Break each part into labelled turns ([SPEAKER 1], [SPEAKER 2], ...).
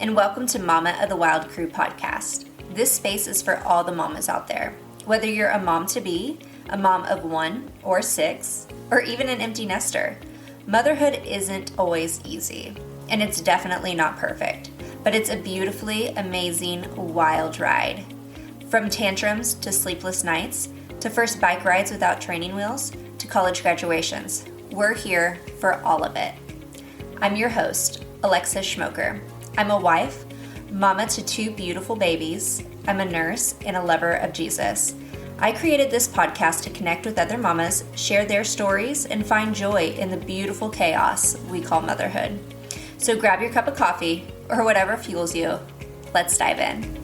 [SPEAKER 1] and welcome to Mama of the Wild Crew podcast. This space is for all the mamas out there. Whether you're a mom-to-be, a mom of 1 or 6, or even an empty nester, motherhood isn't always easy, and it's definitely not perfect, but it's a beautifully amazing, wild ride. From tantrums to sleepless nights, to first bike rides without training wheels, to college graduations, we're here for all of it. I'm your host, Alexis Schmoker. I'm a wife, mama to 2 beautiful babies. I'm a nurse and a lover of Jesus. I created this podcast to connect with other mamas, share their stories, and find joy in the beautiful chaos we call motherhood. So grab your cup of coffee or whatever fuels you. Let's dive in.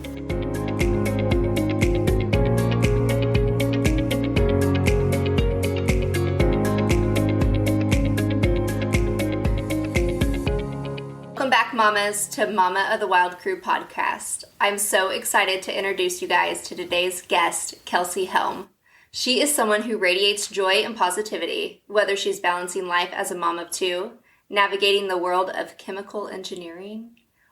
[SPEAKER 1] Welcome back, mamas, to Mama of the Wild Crew podcast. I'm so excited to introduce you guys to today's guest, Kelsey Helm. She is someone who radiates joy and positivity, whether she's balancing life as a mom of 2, navigating the world of chemical engineering,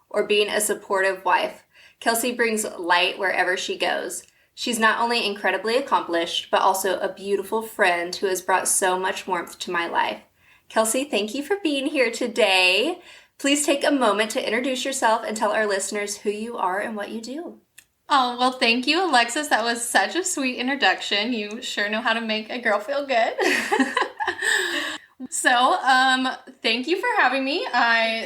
[SPEAKER 1] or being a supportive wife. Kelsey brings light wherever she goes. She's not only incredibly accomplished, but also a beautiful friend who has brought so much warmth to my life. Kelsey, thank you for being here today. Please take a moment to introduce yourself and tell our listeners who you are and what you do.
[SPEAKER 2] Oh, well, thank you, Alexis. That was such a sweet introduction. You sure know how to make a girl feel good. So, thank you for having me.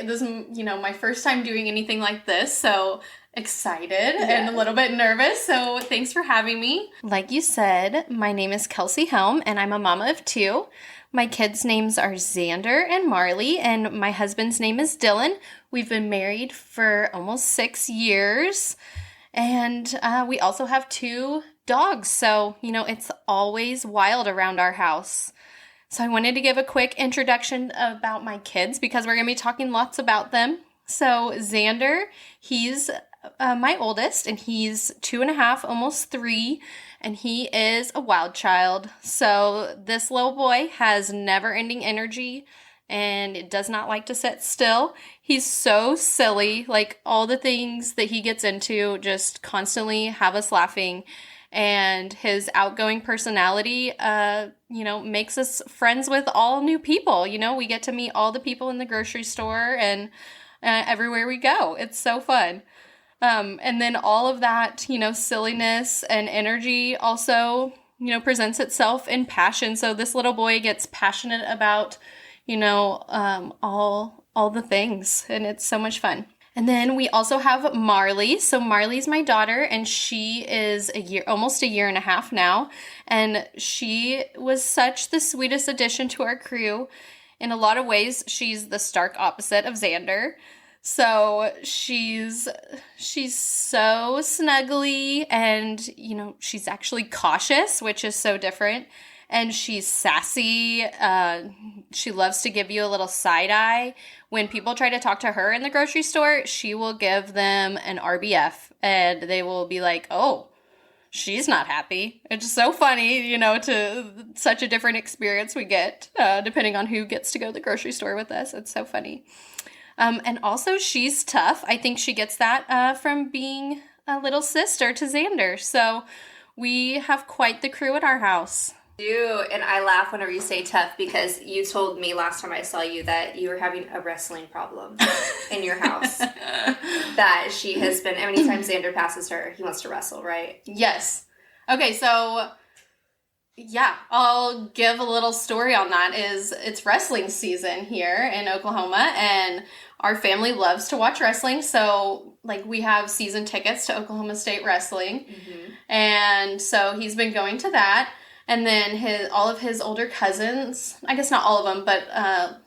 [SPEAKER 2] This is, my first time doing anything like this, so excited and a little bit nervous. So, thanks for having me. Like you said, my name is Kelsey Helm, and I'm a mama of 2. My kids' names are Xander and Marley, and my husband's name is Dylan. We've been married for almost 6 years, and we also have 2 dogs, so, it's always wild around our house. So I wanted to give a quick introduction about my kids because we're going to be talking lots about them. So Xander, he's my oldest, and he's 2.5, almost 3, and he is a wild child. So this little boy has never-ending energy and it does not like to sit still. He's so silly, like all the things that he gets into just constantly have us laughing. And his outgoing personality, makes us friends with all new people. We get to meet all the people in the grocery store and everywhere we go. It's so fun. And then all of that, silliness and energy also, presents itself in passion. So this little boy gets passionate about, all the things, and it's so much fun. And then we also have Marley. So Marley's my daughter, and she is almost a year and a half now. And she was such the sweetest addition to our crew. In a lot of ways, she's the stark opposite of Xander. So she's so snuggly, and, she's actually cautious, which is so different. And she's sassy. She loves to give you a little side eye. When people try to talk to her in the grocery store, she will give them an RBF, and they will be like, oh, she's not happy. It's so funny, to such a different experience we get, depending on who gets to go to the grocery store with us. It's so funny. And also she's tough. I think she gets that from being a little sister to Xander. So we have quite the crew at our house.
[SPEAKER 1] And I laugh whenever you say tough because you told me last time I saw you that you were having a wrestling problem in your house. That she has been, anytime Xander passes her, he wants to wrestle, right?
[SPEAKER 2] Yes. Okay, so yeah, I'll give a little story on that. It's wrestling season here in Oklahoma, and our family loves to watch wrestling. So we have season tickets to Oklahoma State Wrestling. Mm-hmm. And so he's been going to that. And then all of his older cousins, I guess not all of them,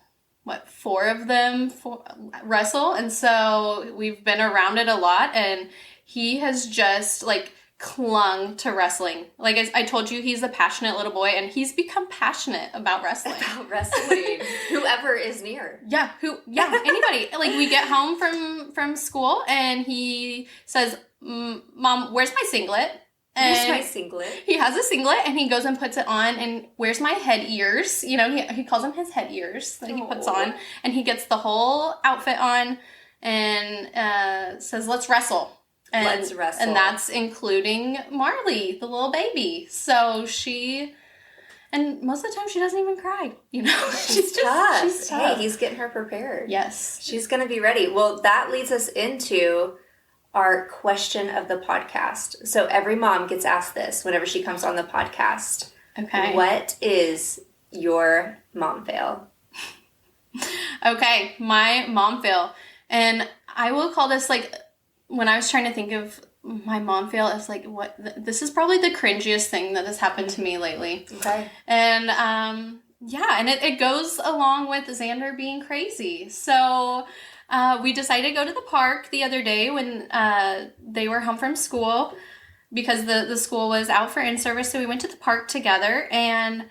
[SPEAKER 2] but 4 of them wrestle. And so we've been around it a lot, and he has just clung to wrestling. Like I told you, he's a passionate little boy, and he's become passionate about wrestling.
[SPEAKER 1] About wrestling. Whoever is near.
[SPEAKER 2] Yeah, anybody. We get home from school, and he says, Mom, where's my singlet?
[SPEAKER 1] Where's my singlet?
[SPEAKER 2] He has a singlet, and he goes and puts it on, and where's my head ears? He calls them his head ears that he puts on, and he gets the whole outfit on, and says, let's wrestle. And,
[SPEAKER 1] let's wrestle.
[SPEAKER 2] And that's including Marley, the little baby. So and most of the time she doesn't even cry,
[SPEAKER 1] She's tough.
[SPEAKER 2] She's tough.
[SPEAKER 1] Hey, he's getting her prepared.
[SPEAKER 2] Yes.
[SPEAKER 1] She's going to be ready. Well, that leads us into our question of the podcast. So every mom gets asked this whenever she comes on the podcast.
[SPEAKER 2] Okay.
[SPEAKER 1] What is your mom fail?
[SPEAKER 2] Okay, my mom fail. And I will call this, like, when I was trying to think of my mom fail, it's like, this is probably the cringiest thing that has happened to me lately.
[SPEAKER 1] Okay.
[SPEAKER 2] And, and it goes along with Xander being crazy. So, we decided to go to the park the other day when, they were home from school because the school was out for in-service. So we went to the park together, and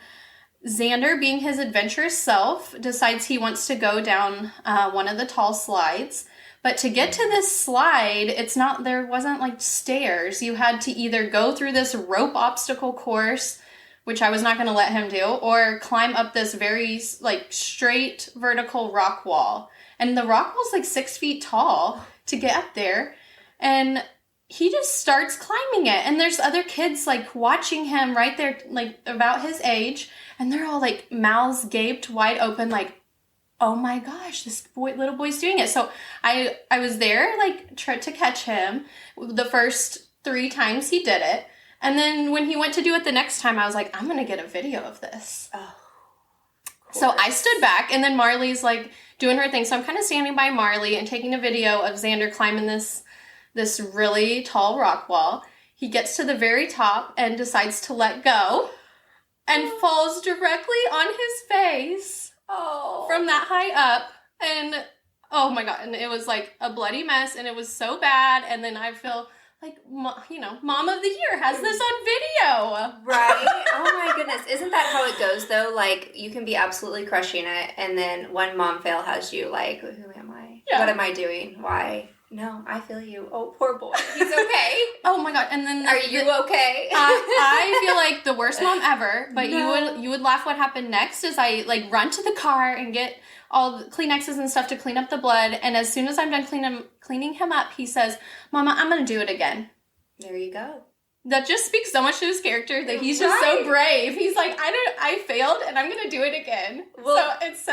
[SPEAKER 2] Xander, being his adventurous self, decides he wants to go down, one of the tall slides. But to get to this slide, there wasn't like stairs. You had to either go through this rope obstacle course, which I was not going to let him do, or climb up this very like straight vertical rock wall. And the rock wall's like 6 feet tall to get up there. And he just starts climbing it. And there's other kids like watching him right there, like about his age. And they're all like mouths gaped wide open, like, oh my gosh, this little boy's doing it. So I was there, like, tried to catch him the first 3 times he did it. And then when he went to do it the next time, I was like, I'm going to get a video of this.
[SPEAKER 1] Oh,
[SPEAKER 2] so I stood back, and then Marley's, like, doing her thing. So I'm kind of standing by Marley and taking a video of Xander climbing this really tall rock wall. He gets to the very top and decides to let go and falls directly on his face.
[SPEAKER 1] Oh.
[SPEAKER 2] From that high up, and oh my god, and it was like a bloody mess, and it was so bad. And then I feel like, Mom of the Year has this on video.
[SPEAKER 1] Right? Oh my goodness. Isn't that how it goes though? Like, you can be absolutely crushing it, and then one mom fail has you like, who am I? Yeah. What am I doing? Why? No, I feel you. Oh, poor boy. He's okay.
[SPEAKER 2] Oh my god. And then
[SPEAKER 1] are you okay?
[SPEAKER 2] I feel like the worst mom ever, but no. you would laugh. What happened next is I like run to the car and get all the Kleenexes and stuff to clean up the blood, and as soon as I'm done cleaning him up, he says, Mama, I'm going to do it again.
[SPEAKER 1] There you go.
[SPEAKER 2] That just speaks so much to his character that he's just so brave. He's like, I failed and I'm going to do it again. Well, that's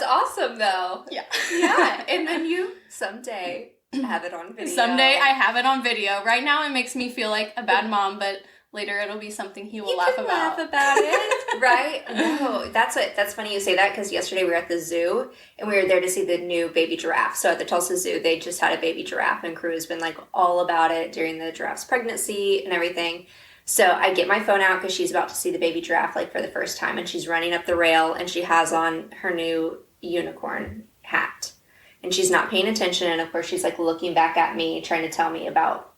[SPEAKER 1] awesome though.
[SPEAKER 2] Yeah.
[SPEAKER 1] Yeah. And then you someday have it on video.
[SPEAKER 2] Someday I have it on video. Right now it makes me feel like a bad mom, but later it'll be something he will laugh about.
[SPEAKER 1] Laugh about it, right? No, that's funny you say that, because yesterday we were at the zoo and we were there to see the new baby giraffe. So at the Tulsa Zoo, they just had a baby giraffe, and Crew has been like all about it during the giraffe's pregnancy and everything. So I get my phone out because she's about to see the baby giraffe like for the first time, and she's running up the rail and she has on her new unicorn hat, and she's not paying attention. And of course she's like looking back at me, trying to tell me about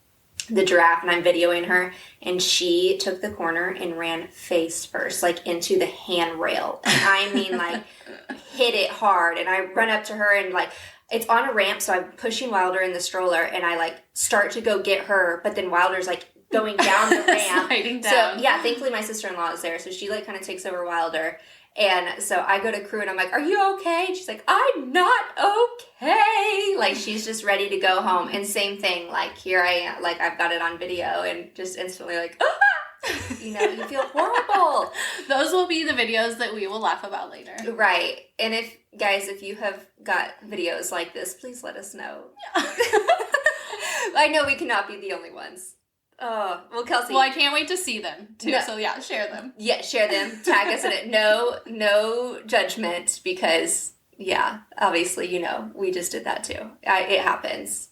[SPEAKER 1] the giraffe, and I'm videoing her, and she took the corner and ran face first, like into the handrail. And I mean, like, hit it hard. And I run up to her, and like, it's on a ramp, so I'm pushing Wilder in the stroller, and I like start to go get her, but then Wilder's like going down the ramp.
[SPEAKER 2] Sliding down.
[SPEAKER 1] So yeah, thankfully my sister-in-law is there, so she like kind of takes over Wilder. And so I go to Crew and I'm like, are you okay? And she's like, I'm not okay. Like, she's just ready to go home. And same thing, like, here I am, like, I've got it on video, and just instantly like, ah! You feel horrible.
[SPEAKER 2] Those will be the videos that we will laugh about later.
[SPEAKER 1] Right. And if you have got videos like this, please let us know. Yeah. I know we cannot be the only ones. Oh, well, Kelsey.
[SPEAKER 2] Well, I can't wait to see them, too. No. So, yeah, share them.
[SPEAKER 1] Yeah, share them. Tag us in it. No judgment, because, yeah, obviously, we just did that, too. It happens.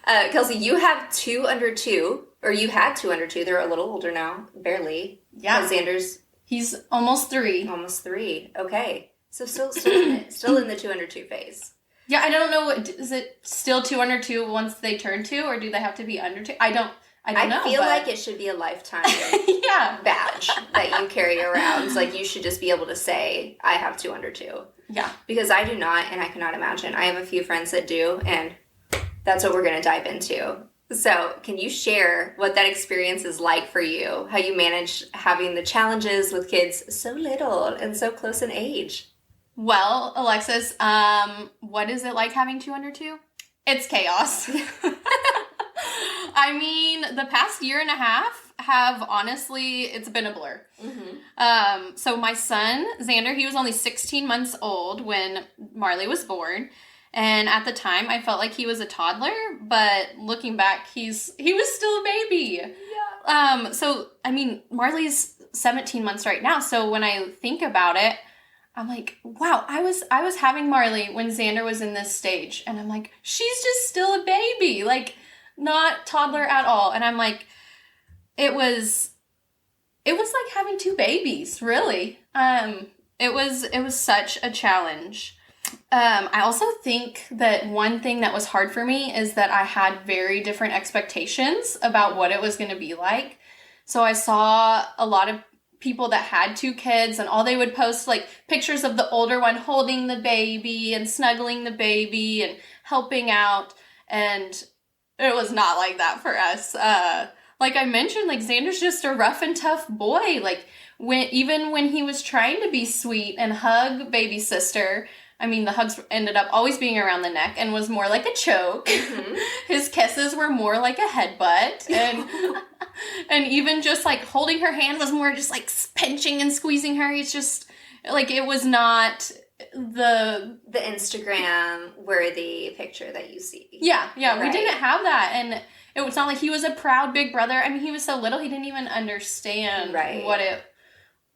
[SPEAKER 1] Kelsey, you have 2 under 2, or you had 2 under 2. They're a little older now, barely.
[SPEAKER 2] Yeah.
[SPEAKER 1] Xander's...
[SPEAKER 2] He's almost 3.
[SPEAKER 1] Almost 3. Okay. So still in the 2 under 2 phase.
[SPEAKER 2] Yeah, I don't know. Is it still 2 under 2 once they turn 2, or do they have to be under 2? I don't know.
[SPEAKER 1] I feel like it should be a lifetime badge that you carry around. It's like, you should just be able to say, I have 2 under 2.
[SPEAKER 2] Yeah.
[SPEAKER 1] Because I do not, and I cannot imagine. I have a few friends that do, and that's what we're going to dive into. So can you share what that experience is like for you? How you manage having the challenges with kids so little and so close in age?
[SPEAKER 2] Well, Alexis, what is it like having two under two? It's chaos. I mean, the past year and a half have honestly, it's been a blur. So my son, Xander, he was only 16 months old when Marley was born. And at the time, I felt like he was a toddler, but looking back, he was still a baby. Yeah. So, I mean, Marley's 17 months right now. So when I think about it, I'm like, wow, I was having Marley when Xander was in this stage. And I'm like, she's just still a baby. Like, not toddler at all. And I'm like, it was like having two babies, really. It was such a challenge. I also think that one thing that was hard for me is that I had very different expectations about what it was going to be like. So I saw a lot of people that had two kids, and all they would post like pictures of the older one holding the baby and snuggling the baby and helping out, and it was not like that for us. Like I mentioned, like Xander's just a rough and tough boy. Like even when he was trying to be sweet and hug baby sister, I mean, the hugs ended up always being around the neck and was more like a choke. His kisses were more like a headbutt. And even just like holding her hand was more just like pinching and squeezing her. It's just like, it was not the
[SPEAKER 1] Instagram worthy picture that you see.
[SPEAKER 2] Yeah.
[SPEAKER 1] Right.
[SPEAKER 2] We didn't have that. And it was not like he was a proud big brother. I mean, he was so little, he didn't even understand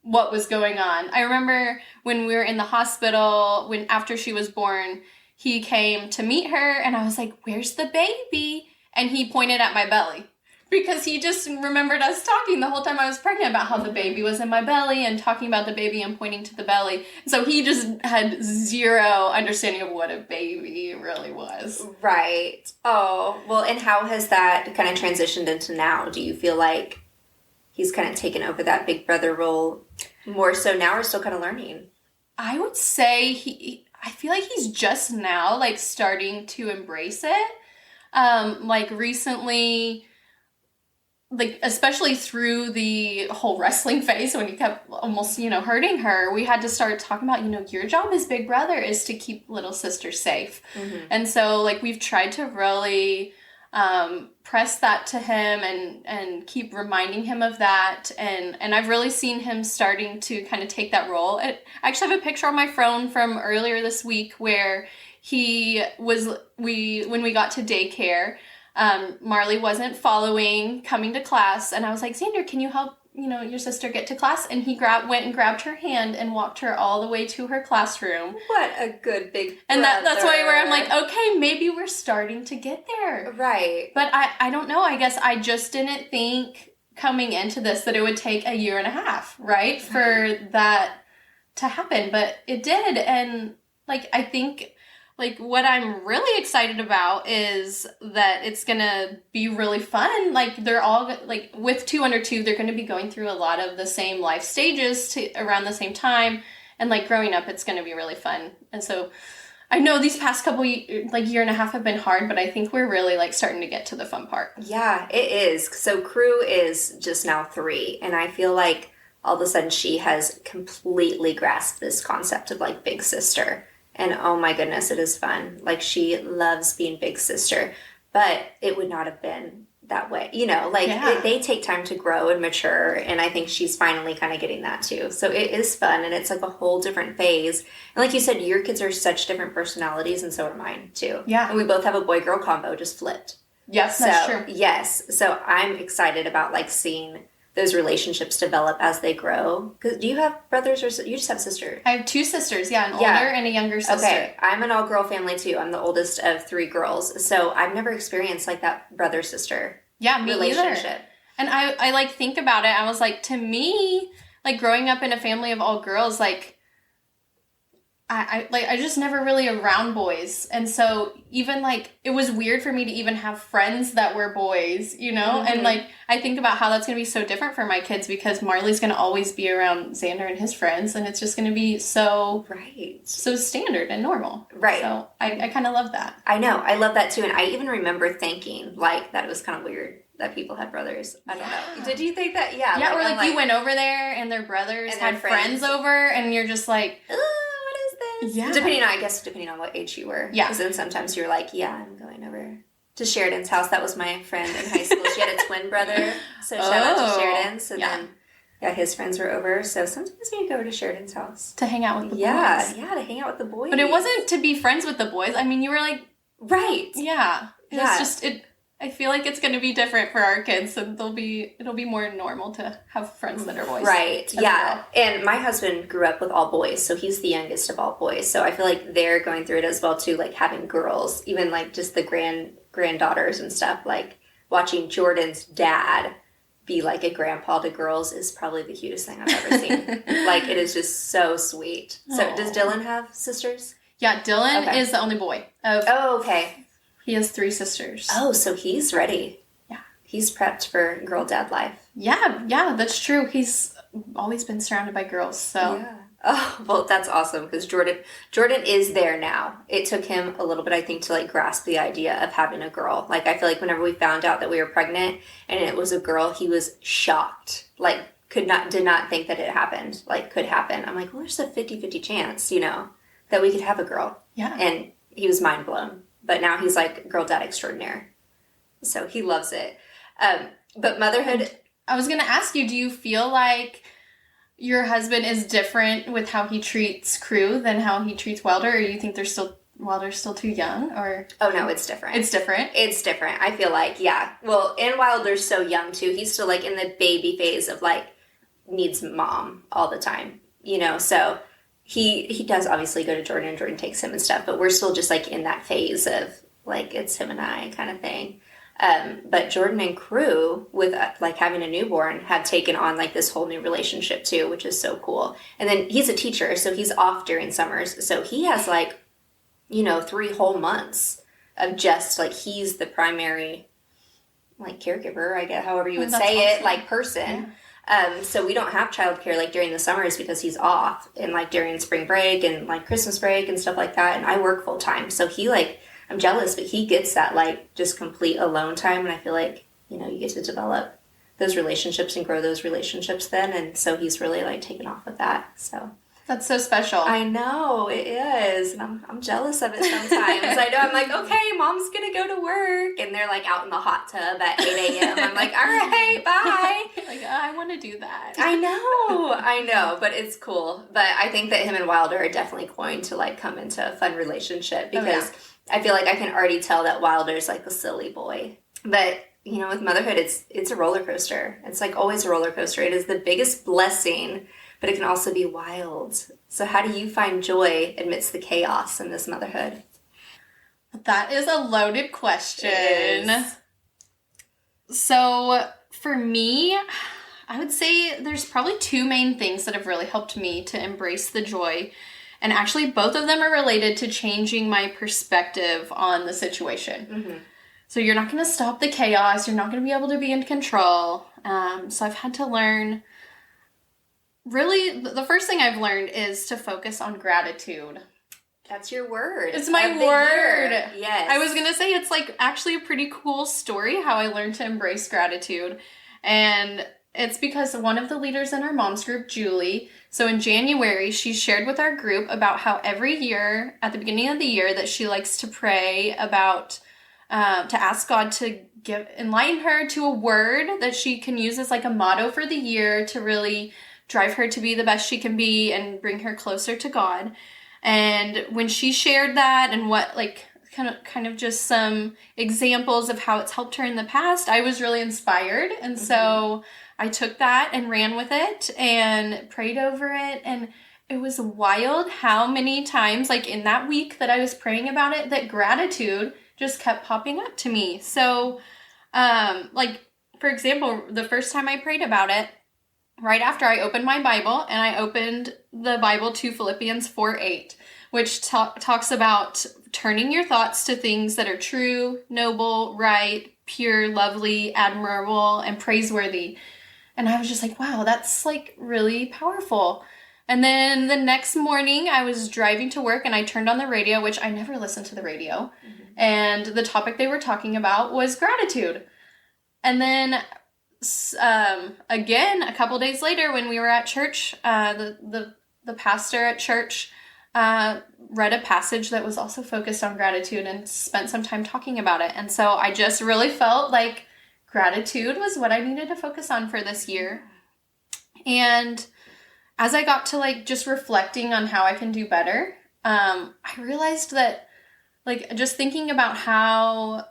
[SPEAKER 2] what was going on. I remember when we were in the hospital, after she was born, he came to meet her, and I was like, "Where's the baby?" And he pointed at my belly, because he just remembered us talking the whole time I was pregnant about how the baby was in my belly and talking about the baby and pointing to the belly. So he just had zero understanding of what a baby really was.
[SPEAKER 1] Right. Oh, well, and how has that kind of transitioned into now? Do you feel like he's kind of taken over that big brother role more so now, or still kind of learning?
[SPEAKER 2] I would say I feel like he's just now like starting to embrace it. Like recently, like especially through the whole wrestling phase when he kept almost, hurting her, we had to start talking about, your job as big brother is to keep little sister safe. And so like we've tried to really press that to him and keep reminding him of that, and I've really seen him starting to kind of take that role. I actually have a picture on my phone from earlier this week where when we got to daycare, Marley wasn't coming to class, and I was like, Xander, can you help your sister get to class? And he went and grabbed her hand and walked her all the way to her classroom.
[SPEAKER 1] What a good big brother.
[SPEAKER 2] And that's why where I'm like, okay, maybe we're starting to get there.
[SPEAKER 1] Right.
[SPEAKER 2] But I don't know. I guess I just didn't think coming into this that it would take a year and a half, right, for that to happen. But it did. And like, I think like what I'm really excited about is that it's gonna be really fun. Like they're all like with 2 under 2, they're gonna be going through a lot of the same life stages around the same time, and like growing up, it's gonna be really fun. And so I know these past couple year and a half have been hard, but I think we're really like starting to get to the fun part.
[SPEAKER 1] Yeah, it is. So Crew is just now 3, and I feel like all of a sudden she has completely grasped this concept of like big sister. And oh my goodness, it is fun. Like she loves being big sister, but it would not have been that way. They take time to grow and mature. And I think she's finally kind of getting that too. So it is fun. And it's like a whole different phase. And like you said, your kids are such different personalities, and so are mine too.
[SPEAKER 2] Yeah.
[SPEAKER 1] And we both have a boy-girl combo, just flipped.
[SPEAKER 2] Yes, that's true.
[SPEAKER 1] Yes. So I'm excited about like seeing those relationships develop as they grow. Because do you have brothers, or you just have sisters?
[SPEAKER 2] I have 2 sisters, an older and a younger sister. Okay,
[SPEAKER 1] I'm an all-girl family too. I'm the oldest of 3 girls, so I've never experienced like that brother-sister relationship.
[SPEAKER 2] Either. And I like think about it. I was like, to me, like growing up in a family of all girls, like I just never really around boys. And so even like, it was weird for me to even have friends that were boys, And like, I think about how that's going to be so different for my kids, because Marley's going to always be around Xander and his friends. And it's just going to be so standard and normal.
[SPEAKER 1] Right.
[SPEAKER 2] So I kind of love that.
[SPEAKER 1] I know. I love that too. And I even remember thinking like that it was kind of weird that people had brothers. I don't know. Did you think that? Yeah.
[SPEAKER 2] Yeah. Or like you went over there and their brothers and had friends over, and you're just like, Yeah.
[SPEAKER 1] Depending on what age you were.
[SPEAKER 2] Yeah.
[SPEAKER 1] Because then sometimes you're like, yeah, I'm going over to Sheridan's house. That was my friend in high school. She had a twin brother. So shout out to Sheridan. So then, yeah, his friends were over. So sometimes we'd go over to Sheridan's house.
[SPEAKER 2] To hang out with the boys.
[SPEAKER 1] Yeah, to hang out with the boys.
[SPEAKER 2] But it wasn't to be friends with the boys. I mean, you were like...
[SPEAKER 1] Right.
[SPEAKER 2] Yeah. It was just... I feel like it's going to be different for our kids, so it'll be more normal to have friends that are boys.
[SPEAKER 1] Right, yeah. And my husband grew up with all boys, so he's the youngest of all boys. So I feel like they're going through it as well, too, like having girls, even like just the granddaughters and stuff. Like watching Jordan's dad be like a grandpa to girls is probably the cutest thing I've ever seen. Like, it is just so sweet. So
[SPEAKER 2] Aww.
[SPEAKER 1] Does Dylan have sisters?
[SPEAKER 2] Yeah, Dylan is the only boy.
[SPEAKER 1] Okay.
[SPEAKER 2] He has 3 sisters.
[SPEAKER 1] Oh, so he's ready.
[SPEAKER 2] Yeah.
[SPEAKER 1] He's prepped for girl-dad life.
[SPEAKER 2] Yeah, that's true. He's always been surrounded by girls, so...
[SPEAKER 1] Yeah. Oh, well, that's awesome, because Jordan is there now. It took him a little bit, I think, to, like, grasp the idea of having a girl. Like, I feel like whenever we found out that we were pregnant and it was a girl, he was shocked. Like, did not think that it happened. Like, could happen. I'm like, well, there's a 50-50 chance, that we could have a girl.
[SPEAKER 2] Yeah.
[SPEAKER 1] And he was mind blown. But now he's like girl dad extraordinaire. So he loves it. But motherhood...
[SPEAKER 2] I was going to ask you, do you feel like your husband is different with how he treats Crew than how he treats Wilder? Or you think Wilder's still too young? Or
[SPEAKER 1] Oh, no, it's different.
[SPEAKER 2] It's different?
[SPEAKER 1] It's different. I feel like, yeah. Well, and Wilder's so young, too. He's still, like, in the baby phase of, like, needs mom all the time. So... He does obviously go to Jordan, and Jordan takes him and stuff, but we're still just, like, in that phase of, like, it's him and I kind of thing. But Jordan and Crew, with, like, having a newborn, have taken on, like, this whole new relationship, too, which is so cool. And then he's a teacher, so he's off during summers. So he has, like, 3 whole months of just, like, he's the primary, like, caregiver, I guess, however you would say it, like, person. Yeah. So we don't have childcare, like, during the summers because he's off, and, like, during spring break and, like, Christmas break and stuff like that, and I work full time, so he, like, I'm jealous, but he gets that, like, just complete alone time, and I feel like, you get to develop those relationships and grow those relationships then, and so he's really, like, taken off with that, so...
[SPEAKER 2] That's so special.
[SPEAKER 1] I know, it is, and I'm jealous of it sometimes. I know, I'm like, okay, mom's gonna go to work, and they're, like, out in the hot tub at 8 a.m. I'm like, all right, bye.
[SPEAKER 2] Like, I want to do that.
[SPEAKER 1] I know, but it's cool. But I think that him and Wilder are definitely going to, like, come into a fun relationship, because I feel like I can already tell that Wilder's, like, the silly boy. But, with motherhood, it's a roller coaster. It's, like, always a roller coaster. It is the biggest blessing, but it can also be wild. So how do you find joy amidst the chaos in this motherhood?
[SPEAKER 2] That is a loaded question.
[SPEAKER 1] It is.
[SPEAKER 2] So for me, I would say there's probably 2 main things that have really helped me to embrace the joy. And actually both of them are related to changing my perspective on the situation. Mm-hmm. So you're not going to stop the chaos. You're not going to be able to be in control. So I've had to learn... Really, the first thing I've learned is to focus on gratitude.
[SPEAKER 1] That's your word.
[SPEAKER 2] It's my word.
[SPEAKER 1] Yes.
[SPEAKER 2] I was going to say it's, like, actually a pretty cool story how I learned to embrace gratitude. And it's because one of the leaders in our mom's group, Julie, so in January, she shared with our group about how every year, at the beginning of the year, that she likes to pray about, to ask God to enlighten her to a word that she can use as, like, a motto for the year to really drive her to be the best she can be and bring her closer to God. And when she shared that and what, like, kind of just some examples of how it's helped her in the past, I was really inspired. And so I took that and ran with it and prayed over it. And it was wild how many times, like, in that week that I was praying about it, that gratitude just kept popping up to me. So, like, for example, the first time I prayed about it, right after I opened my Bible, and I opened the Bible to Philippians 4:8, which talks about turning your thoughts to things that are true, noble, right, pure, lovely, admirable, and praiseworthy. And I was just like, wow, that's, like, really powerful. And then the next morning, I was driving to work, and I turned on the radio, which I never listened to the radio, and the topic they were talking about was gratitude. And then... again, a couple days later when we were at church, the pastor at church read a passage that was also focused on gratitude and spent some time talking about it. And so I just really felt like gratitude was what I needed to focus on for this year. And as I got to like just reflecting on how I can do better, I realized that like just thinking about how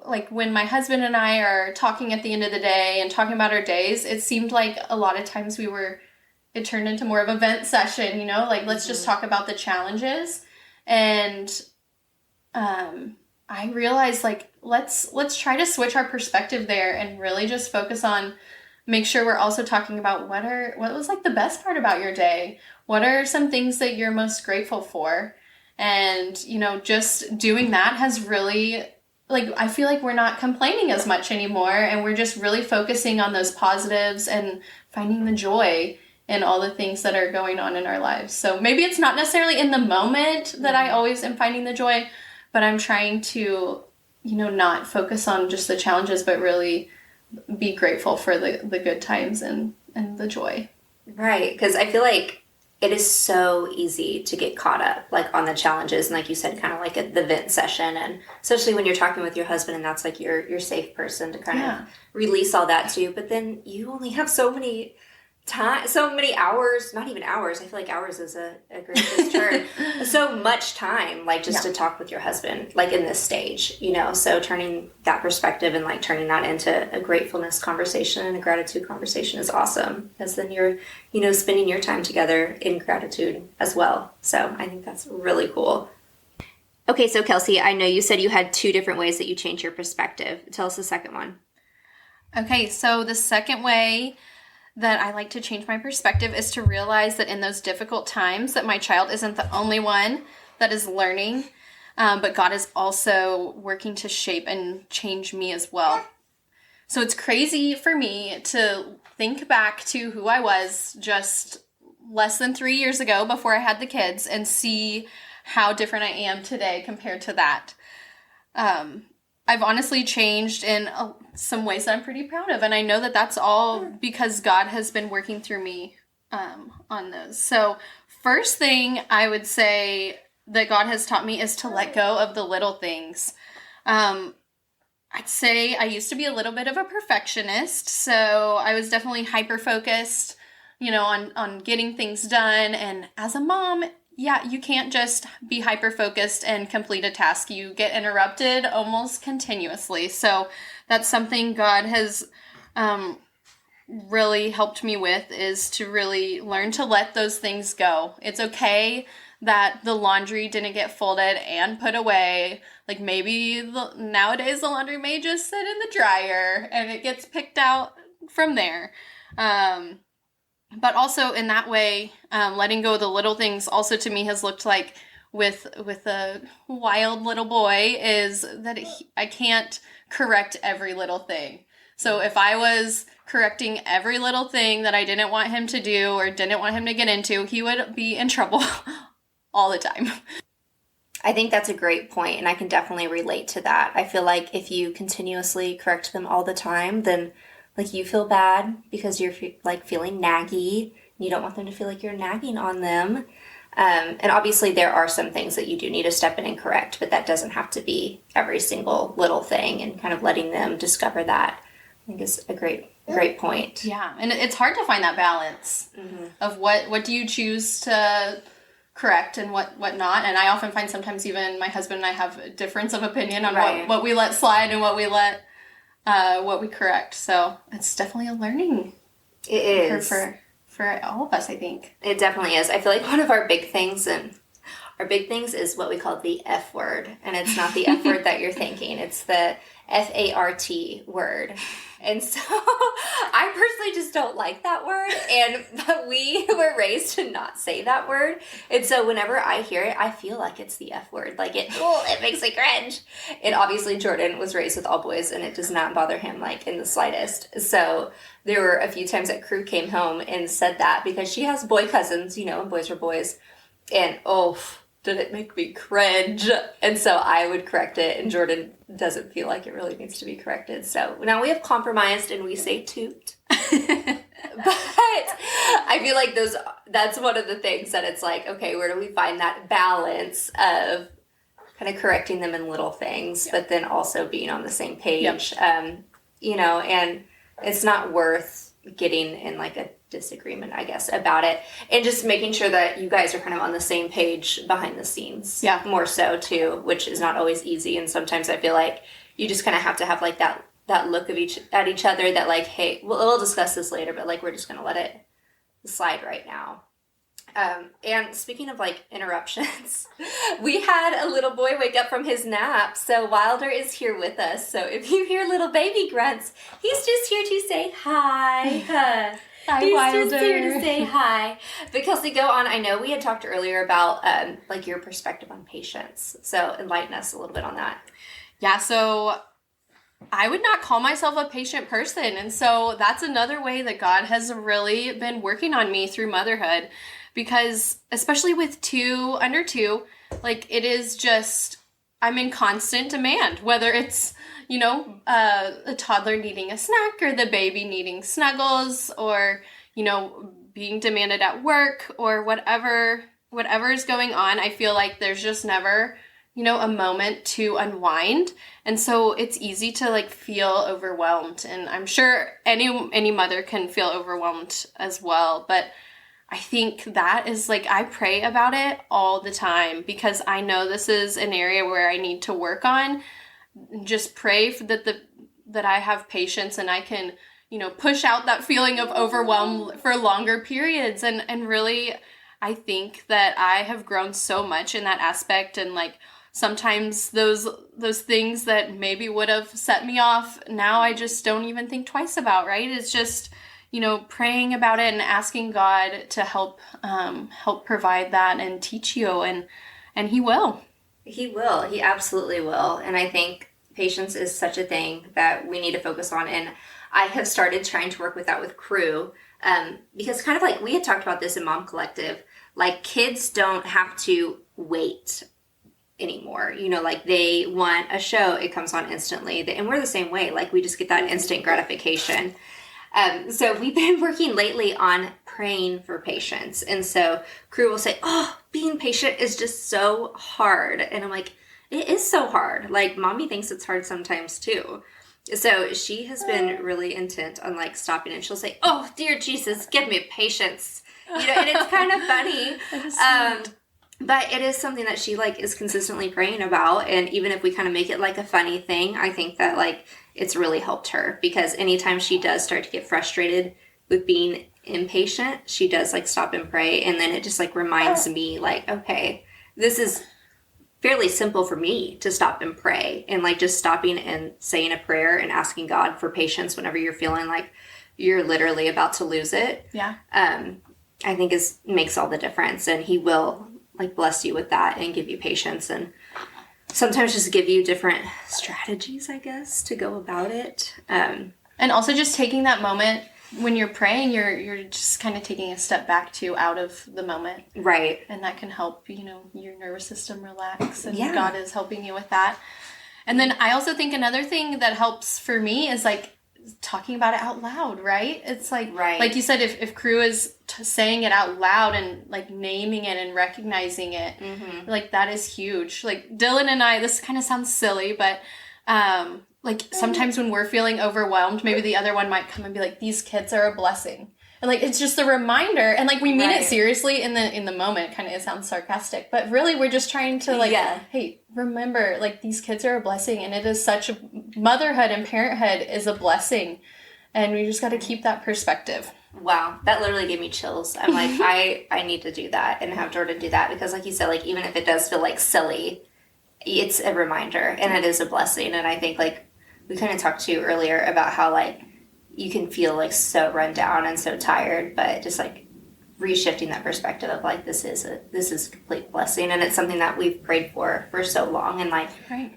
[SPEAKER 2] like when my husband and I are talking at the end of the day and talking about our days, it seemed like a lot of times it turned into more of a vent session, you know, like let's just talk about the challenges. And I realized like let's try to switch our perspective there and really just focus on make sure we're also talking about what was like the best part about your day. What are some things that you're most grateful for? And, you know, just doing that has really like, I feel like we're not complaining as much anymore, and we're just really focusing on those positives and finding the joy in all the things that are going on in our lives. So maybe it's not necessarily in the moment that I always am finding the joy, but I'm trying to, you know, not focus on just the challenges, but really be grateful for the good times and the joy.
[SPEAKER 1] Right, because I feel like it is so easy to get caught up like on the challenges and like you said, kind of like the vent session, and especially when you're talking with your husband and that's like your safe person to kind of release all that to. But then you only have so many hours, not even hours, I feel like hours is a great term, so much time like just to talk with your husband like in this stage, you know. So turning that perspective and like turning that into a gratefulness conversation and a gratitude conversation is awesome, because then you're, you know, spending your time together in gratitude as well. So I think that's really cool. Okay, so Kelsey, I know you said you had 2 different ways that you change your perspective. Tell us the second one.
[SPEAKER 2] Okay, so the second way that I like to change my perspective is to realize that in those difficult times that my child isn't the only one that is learning, but God is also working to shape and change me as well. So it's crazy for me to think back to who I was just less than 3 years ago before I had the kids and see how different I am today compared to that. I've honestly changed in some ways that I'm pretty proud of. And I know that that's all because God has been working through me on those. So first thing I would say that God has taught me is to let go of the little things. I'd say I used to be a little bit of a perfectionist. So I was definitely hyper-focused, you know, on getting things done. And as a mom, you can't just be hyper-focused and complete a task. You get interrupted almost continuously. So that's something God has really helped me with, is to really learn to let those things go. It's okay that the laundry didn't get folded and put away. Like maybe nowadays the laundry may just sit in the dryer and it gets picked out from there. But also in that way, letting go of the little things also to me has looked like with a wild little boy is that I can't correct every little thing. So if I was correcting every little thing that I didn't want him to do or didn't want him to get into, he would be in trouble all the time.
[SPEAKER 1] I think that's a great point, and I can definitely relate to that. I feel like if you continuously correct them all the time, then like you feel bad because you're like feeling naggy. You don't want them to feel like you're nagging on them. And obviously there are some things that you do need to step in and correct, but that doesn't have to be every single little thing, and kind of letting them discover that I think is a great point.
[SPEAKER 2] Yeah. And it's hard to find that balance of what do you choose to correct and what not. And I often find sometimes even my husband and I have a difference of opinion on what we let slide and what we correct. So it's definitely a learning curve for all of us, I think.
[SPEAKER 1] It definitely is. I feel like one of our big things is what we call the F word. And it's not the F word that you're thinking. It's the FART word. And so I personally just don't like that word. But we were raised to not say that word. And so whenever I hear it, I feel like it's the F word. Like it makes me cringe. And obviously Jordan was raised with all boys, and it does not bother him like in the slightest. So there were a few times that Crew came home and said that, because she has boy cousins, you know, and boys are boys. And did it make me cringe? And so I would correct it, and Jordan doesn't feel like it really needs to be corrected. So now we have compromised and we say toot. But I feel like that's one of the things that it's like, okay, where do we find that balance of kind of correcting them in little things, but then also being on the same page, and it's not worth getting in like a disagreement, I guess, about it, and just making sure that you guys are kind of on the same page behind the scenes, more so too, which is not always easy. And sometimes I feel like you just kind of have to have like that look of at each other that like, hey, we'll discuss this later, but like we're just gonna let it slide right now. And speaking of like interruptions, we had a little boy wake up from his nap, so Wilder is here with us. So if you hear little baby grunts, he's just here to say hi.
[SPEAKER 2] Hi,
[SPEAKER 1] he's
[SPEAKER 2] Wilder.
[SPEAKER 1] just here to say hi. But Kelsey, go on. I know we had talked earlier about like your perspective on patience, so enlighten us a little bit on that.
[SPEAKER 2] Yeah, so I would not call myself a patient person, and so that's another way that God has really been working on me through motherhood. Because especially with under two, like it is just, I'm in constant demand, whether it's, a toddler needing a snack or the baby needing snuggles or, being demanded at work or whatever is going on. I feel like there's just never, a moment to unwind. And so it's easy to like feel overwhelmed. And I'm sure any mother can feel overwhelmed as well. But I think that is like, I pray about it all the time because I know this is an area where I need to work on. Just pray that I have patience and I can, push out that feeling of overwhelm for longer periods. And really, I think that I have grown so much in that aspect. And like, sometimes those things that maybe would have set me off, now I just don't even think twice about, right? It's just, praying about it and asking God to help provide that and teach you, and He will.
[SPEAKER 1] He will. He absolutely will. And I think patience is such a thing that we need to focus on. And I have started trying to work with that with Crew, because kind of like we had talked about this in Mom Collective, like kids don't have to wait anymore. Like they want a show, it comes on instantly. And we're the same way. Like we just get that instant gratification. So we've been working lately on praying for patience. And so Crew will say, oh, being patient is just so hard. And I'm like, it is so hard. Like mommy thinks it's hard sometimes too. So she has been really intent on like stopping and she'll say, oh, dear Jesus, give me patience. And it's kind of funny. But it is something that she like is consistently praying about. And even if we kind of make it like a funny thing, I think that like it's really helped her because anytime she does start to get frustrated with being impatient, she does like stop and pray. And then it just like reminds me like, okay, this is fairly simple for me to stop and pray, and like just stopping and saying a prayer and asking God for patience whenever you're feeling like you're literally about to lose it.
[SPEAKER 2] Yeah.
[SPEAKER 1] I think makes all the difference, and He will like bless you with that and give you patience, and sometimes just give you different strategies, I guess, to go about it.
[SPEAKER 2] And also just taking that moment when you're praying, you're just kind of taking a step back out of the moment.
[SPEAKER 1] Right.
[SPEAKER 2] And that can help, your nervous system relax, and God is helping you with that. And then I also think another thing that helps for me is like talking about it out loud, right? It's like, like you said, if Crew is saying it out loud and like naming it and recognizing it, like that is huge. Like Dylan and I, this kind of sounds silly, but like sometimes when we're feeling overwhelmed, maybe the other one might come and be like, these kids are a blessing. And like, it's just a reminder. And like, we mean it seriously in the moment. Kind of, it sounds sarcastic, but really we're just trying to like, hey, remember, like these kids are a blessing, and it is such a motherhood and parenthood is a blessing. And we just got to keep that perspective.
[SPEAKER 1] Wow. That literally gave me chills. I'm like, I need to do that and have Jordan do that, because like you said, like, even if it does feel like silly, it's a reminder and it is a blessing. And I think like we kind of talked to you earlier about how like you can feel like so run down and so tired, but just like reshifting that perspective of like, this is a complete blessing. And it's something that we've prayed for so long and like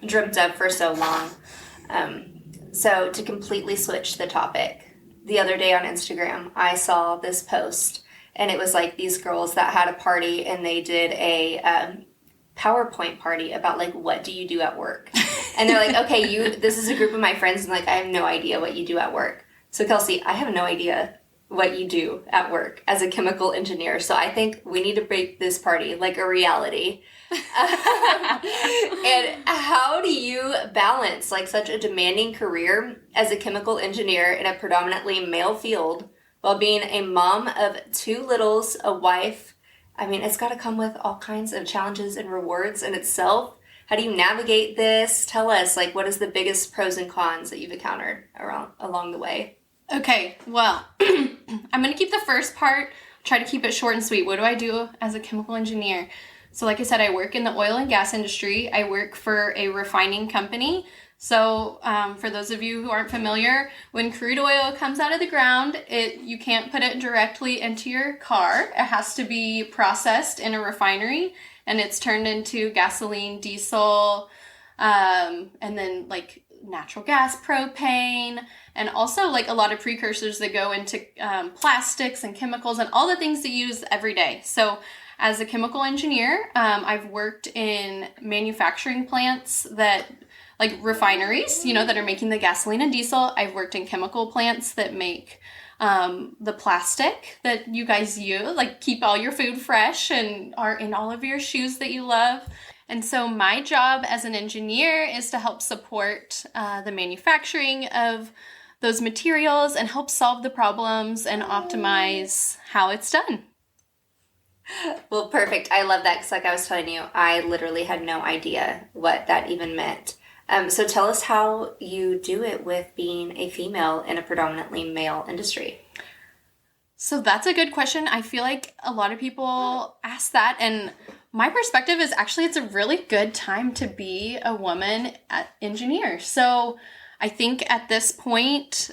[SPEAKER 1] dreamt of for so long. So to completely switch the topic, the other day on Instagram, I saw this post, and it was like these girls that had a party, and they did a PowerPoint party about like, what do you do at work? And they're like, okay, this is a group of my friends, and like, I have no idea what you do at work. So Kelsey, I have no idea what you do at work as a chemical engineer. So I think we need to break this party like a reality. And how do you balance like such a demanding career as a chemical engineer in a predominantly male field while being a mom of 2 littles, a wife? I mean, it's got to come with all kinds of challenges and rewards in itself. How do you navigate this? Tell us, like, what is the biggest pros and cons that you've encountered along the way?
[SPEAKER 2] Okay, well, I'm going to keep the first part, try to keep it short and sweet. What do I do as a chemical engineer? So like I said, I work in the oil and gas industry. I work for a refining company. So for those of you who aren't familiar, when crude oil comes out of the ground, you can't put it directly into your car. It has to be processed in a refinery, and it's turned into gasoline, diesel, and then like natural gas, propane, and also like a lot of precursors that go into plastics and chemicals and all the things that you use every day. So as a chemical engineer, I've worked in manufacturing plants that like refineries, that are making the gasoline and diesel. I've worked in chemical plants that make the plastic that you guys use, like keep all your food fresh and are in all of your shoes that you love. And so my job as an engineer is to help support the manufacturing of those materials and help solve the problems and optimize how it's done.
[SPEAKER 1] Well, perfect. I love that because like I was telling you, I literally had no idea what that even meant. So tell us how you do it with being a female in a predominantly male industry.
[SPEAKER 2] So that's a good question. I feel like a lot of people ask that, and my perspective is actually it's a really good time to be a woman engineer. So I think at this point,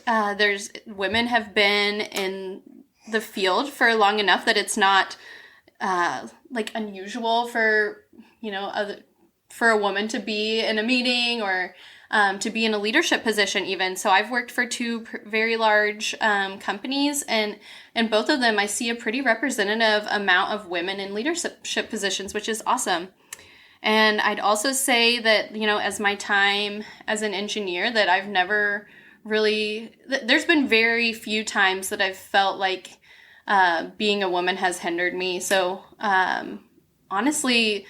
[SPEAKER 2] women have been in the field for long enough that it's not like unusual for for a woman to be in a meeting or to be in a leadership position even. So I've worked for 2 very large companies, and in both of them I see a pretty representative amount of women in leadership positions, which is awesome. And I'd also say that, as my time as an engineer, that I've never really, there's been very few times that I've felt like being a woman has hindered me. So honestly,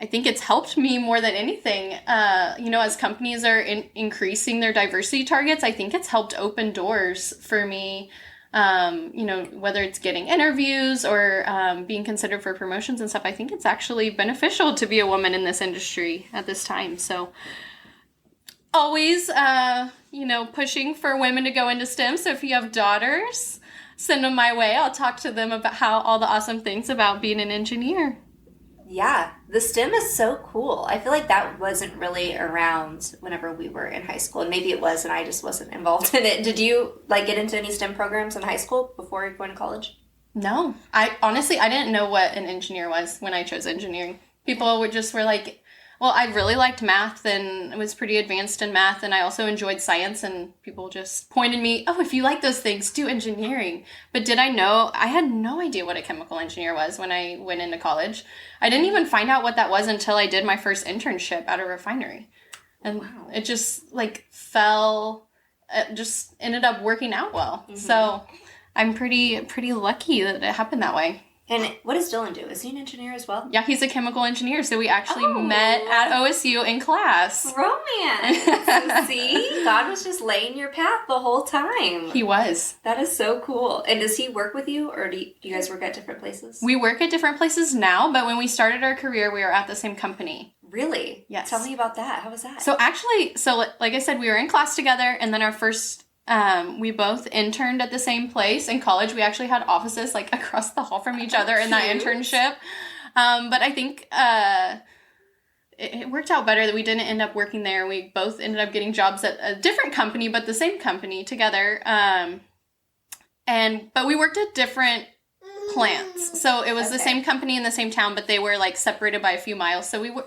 [SPEAKER 2] I think it's helped me more than anything. As companies are increasing their diversity targets, I think it's helped open doors for me, whether it's getting interviews or being considered for promotions and stuff. I think it's actually beneficial to be a woman in this industry at this time. So always, pushing for women to go into STEM. So if you have daughters, send them my way. I'll talk to them about all the awesome things about being an engineer.
[SPEAKER 1] Yeah, the STEM is so cool. I feel like that wasn't really around whenever we were in high school. And maybe it was, and I just wasn't involved in it. Did you get into any STEM programs in high school before going to college?
[SPEAKER 2] No. I didn't know what an engineer was when I chose engineering. People were like, well, I really liked math and was pretty advanced in math, and I also enjoyed science, and people just pointed me, oh, if you like those things, do engineering. But did I know? I had no idea what a chemical engineer was when I went into college. I didn't even find out what that was until I did my first internship at a refinery. And wow. It just just ended up working out well. Mm-hmm. So I'm pretty lucky that it happened that way.
[SPEAKER 1] And what does Dylan do? Is he an engineer as well?
[SPEAKER 2] Yeah, he's a chemical engineer. So we actually met at OSU in class.
[SPEAKER 1] Romance. See? God was just laying your path the whole time.
[SPEAKER 2] He was.
[SPEAKER 1] That is so cool. And does he work with you, or do you guys work at different places?
[SPEAKER 2] We work at different places now, but when we started our career, we were at the same company.
[SPEAKER 1] Really?
[SPEAKER 2] Yes.
[SPEAKER 1] Tell me about that. How was that?
[SPEAKER 2] So actually, like I said, we were in class together, and then our first... we both interned at the same place. In college, we actually had offices across the hall from each other in that internship. But I think it worked out better that we didn't end up working there. We both ended up getting jobs at a different company, but the same company together. But we worked at different plants. So it was the same company in the same town, but they were separated by a few miles. So we were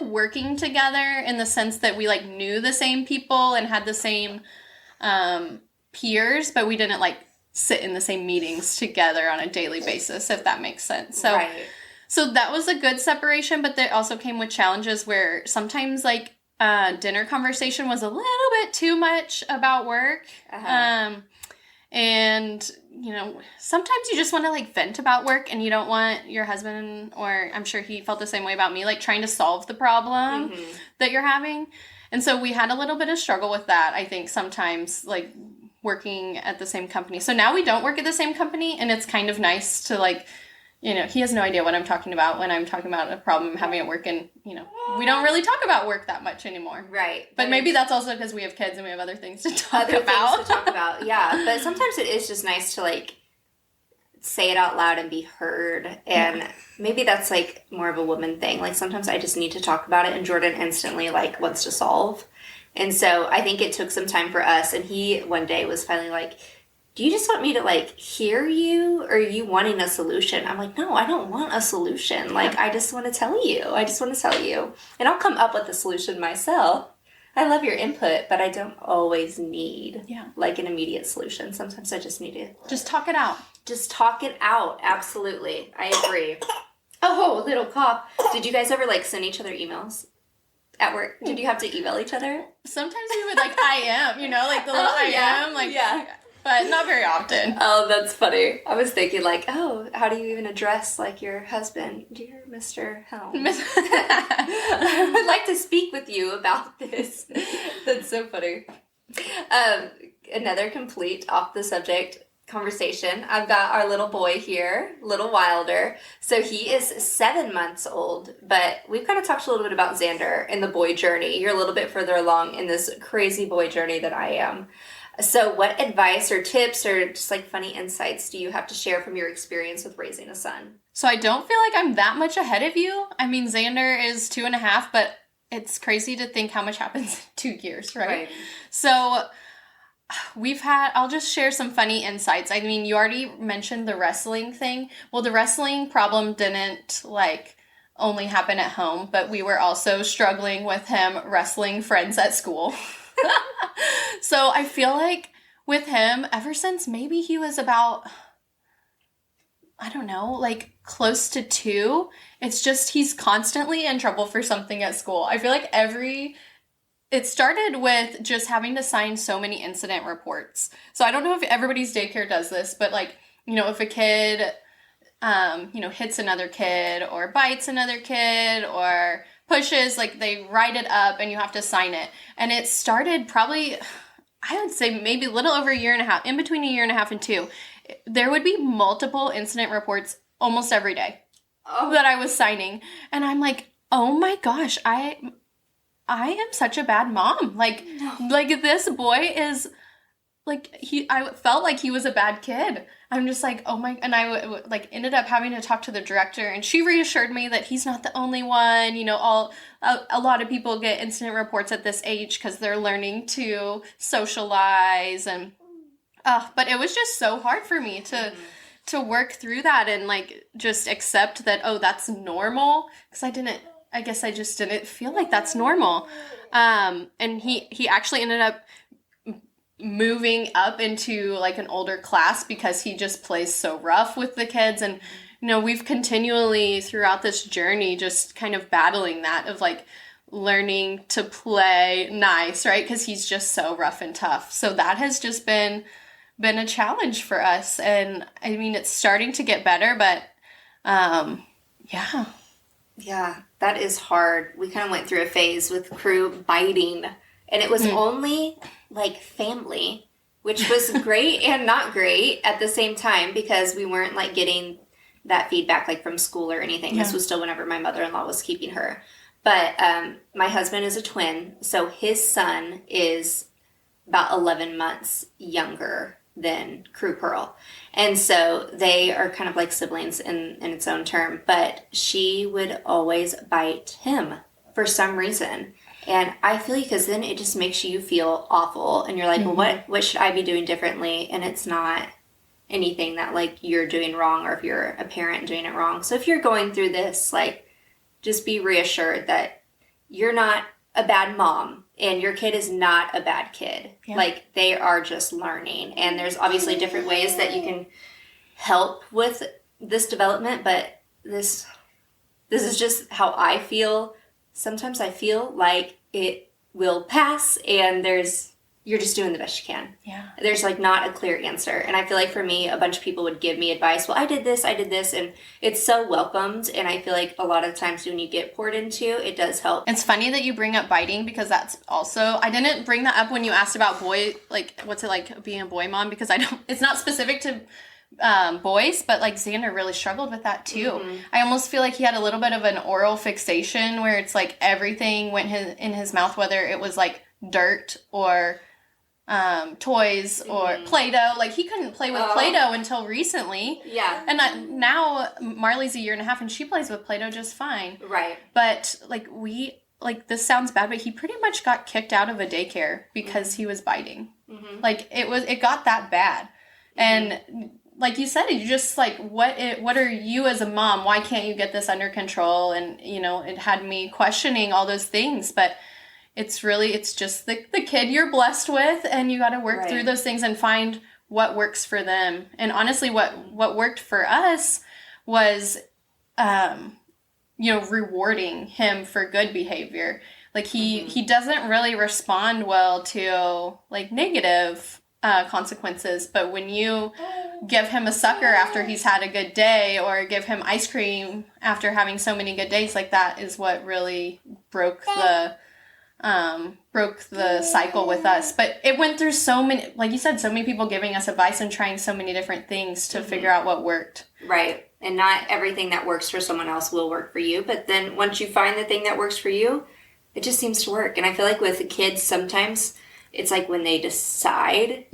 [SPEAKER 2] working together in the sense that we knew the same people and had the same peers, but we didn't sit in the same meetings together on a daily basis, if that makes sense. So, right. So that was a good separation, but that also came with challenges where sometimes dinner conversation was a little bit too much about work. Uh-huh. And, sometimes you just want to like vent about work and you don't want your husband, or I'm sure he felt the same way about me, like trying to solve the problem that you're having. And so we had a little bit of struggle with that, I think, sometimes, like working at the same company. So now we don't work at the same company, and it's kind of nice to like, he has no idea what I'm talking about when I'm talking about a problem I'm having at work, and, we don't really talk about work that much anymore.
[SPEAKER 1] Right.
[SPEAKER 2] But maybe that's also because we have kids and we have other things to talk about.
[SPEAKER 1] Yeah. But sometimes it is just nice to, like, say it out loud and be heard. And maybe that's, like, more of a woman thing. Like, sometimes I just need to talk about it, and Jordan instantly, like, wants to solve. And so I think it took some time for us. And he, one day, was finally like, do you just want me to, like, hear you, or are you wanting a solution? I'm like, no, I don't want a solution. Like, I just want to tell you. And I'll come up with a solution myself. I love your input, but I don't always need, like, an immediate solution. Sometimes I just need to...
[SPEAKER 2] Just talk it out.
[SPEAKER 1] Absolutely. I agree. Oh, little cough. Did you guys ever, like, send each other emails at work? Did you have to email each other?
[SPEAKER 2] Sometimes we would, like, I am, like the little I am. Like, yeah. But not very often.
[SPEAKER 1] Oh, that's funny. I was thinking, like, oh, how do you even address, like, your husband? Dear Mr. Helm, I would like to speak with you about this. That's so funny. Another complete off the subject conversation. I've got our little boy here, little Wilder. So he is 7 months old, but we've kind of talked a little bit about Xander and the boy journey. You're a little bit further along in this crazy boy journey than I am. So what advice or tips or just like funny insights do you have to share from your experience with raising a son?
[SPEAKER 2] So I don't feel like I'm that much ahead of you. I mean, Xander is 2.5, but it's crazy to think how much happens in 2 years, right? So I'll just share some funny insights. I mean, you already mentioned the wrestling thing. Well, the wrestling problem didn't like only happen at home, but we were also struggling with him wrestling friends at school. So I feel like with him, ever since maybe he was about, I don't know, like close to 2, it's just he's constantly in trouble for something at school. I feel like it started with just having to sign so many incident reports. So I don't know if everybody's daycare does this, but like, if a kid, hits another kid or bites another kid or pushes, like they write it up and you have to sign it. And it started probably, I would say maybe a little over a year and a half, in between a year and a half and 2. There would be multiple incident reports almost every day that I was signing. And I'm like, oh my gosh, I am such a bad mom. Like this boy is like, I felt like he was a bad kid. I'm just like, oh my, and I like ended up having to talk to the director, and she reassured me that he's not the only one. A lot of people get incident reports at this age because they're learning to socialize, and but it was just so hard for me to work through that and like just accept that, oh, that's normal, because I guess I just didn't feel like that's normal. And he actually ended up moving up into like an older class because he just plays so rough with the kids. And we've continually throughout this journey just kind of battling that of like learning to play nice, right? Because he's just so rough and tough. So that has just been a challenge for us. And I mean, it's starting to get better, but
[SPEAKER 1] yeah, that is hard. We kind of went through a phase with Crew biting, and it was only like family, which was great and not great at the same time, because we weren't like getting that feedback like from school or anything. This was still whenever my mother-in-law was keeping her. But my husband is a twin, so his son is about 11 months younger than Crew Pearl. And so they are kind of like siblings in its own term. But she would always bite him for some reason. And I feel because then it just makes you feel awful. And you're like, well, what should I be doing differently? And it's not anything that like you're doing wrong, or if you're a parent doing it wrong. So if you're going through this, like, just be reassured that you're not a bad mom and your kid is not a bad kid. Yeah. Like, they are just learning. And there's obviously different ways that you can help with this development, but this is just how I feel. Sometimes I feel like it will pass, and there's you're just doing the best you can.
[SPEAKER 2] Yeah.
[SPEAKER 1] There's like not a clear answer. And I feel like for me, a bunch of people would give me advice. Well, I did this, and it's so welcomed. And I feel like a lot of times when you get poured into, it does help.
[SPEAKER 2] It's funny that you bring up biting, because that's also, I didn't bring that up when you asked about boy, like, what's it like being a boy mom, because it's not specific to boys, but like Xander really struggled with that too. Mm-hmm. I almost feel like he had a little bit of an oral fixation where it's like everything went in his mouth, whether it was like dirt or toys or Play-Doh. Like he couldn't play with Play-Doh until recently.
[SPEAKER 1] Yeah.
[SPEAKER 2] And now Marley's a year and a half and she plays with Play-Doh just fine.
[SPEAKER 1] Right.
[SPEAKER 2] But like this sounds bad, but he pretty much got kicked out of a daycare because he was biting. Mm-hmm. Like it got that bad. And like you said, you just like, what are you as a mom? Why can't you get this under control? And, you know, it had me questioning all those things, but it's just the kid you're blessed with, and you got to work through those things and find what works for them. And honestly, what worked for us was, you know, rewarding him for good behavior. Like he doesn't really respond well to like negative consequences, but when you give him a sucker after he's had a good day, or give him ice cream after having so many good days, like that is what really broke the cycle with us. But it went through so many, like you said, so many people giving us advice and trying so many different things to figure out what worked.
[SPEAKER 1] Right. And not everything that works for someone else will work for you. But then once you find the thing that works for you, it just seems to work. And I feel like with the kids, sometimes it's like when they decide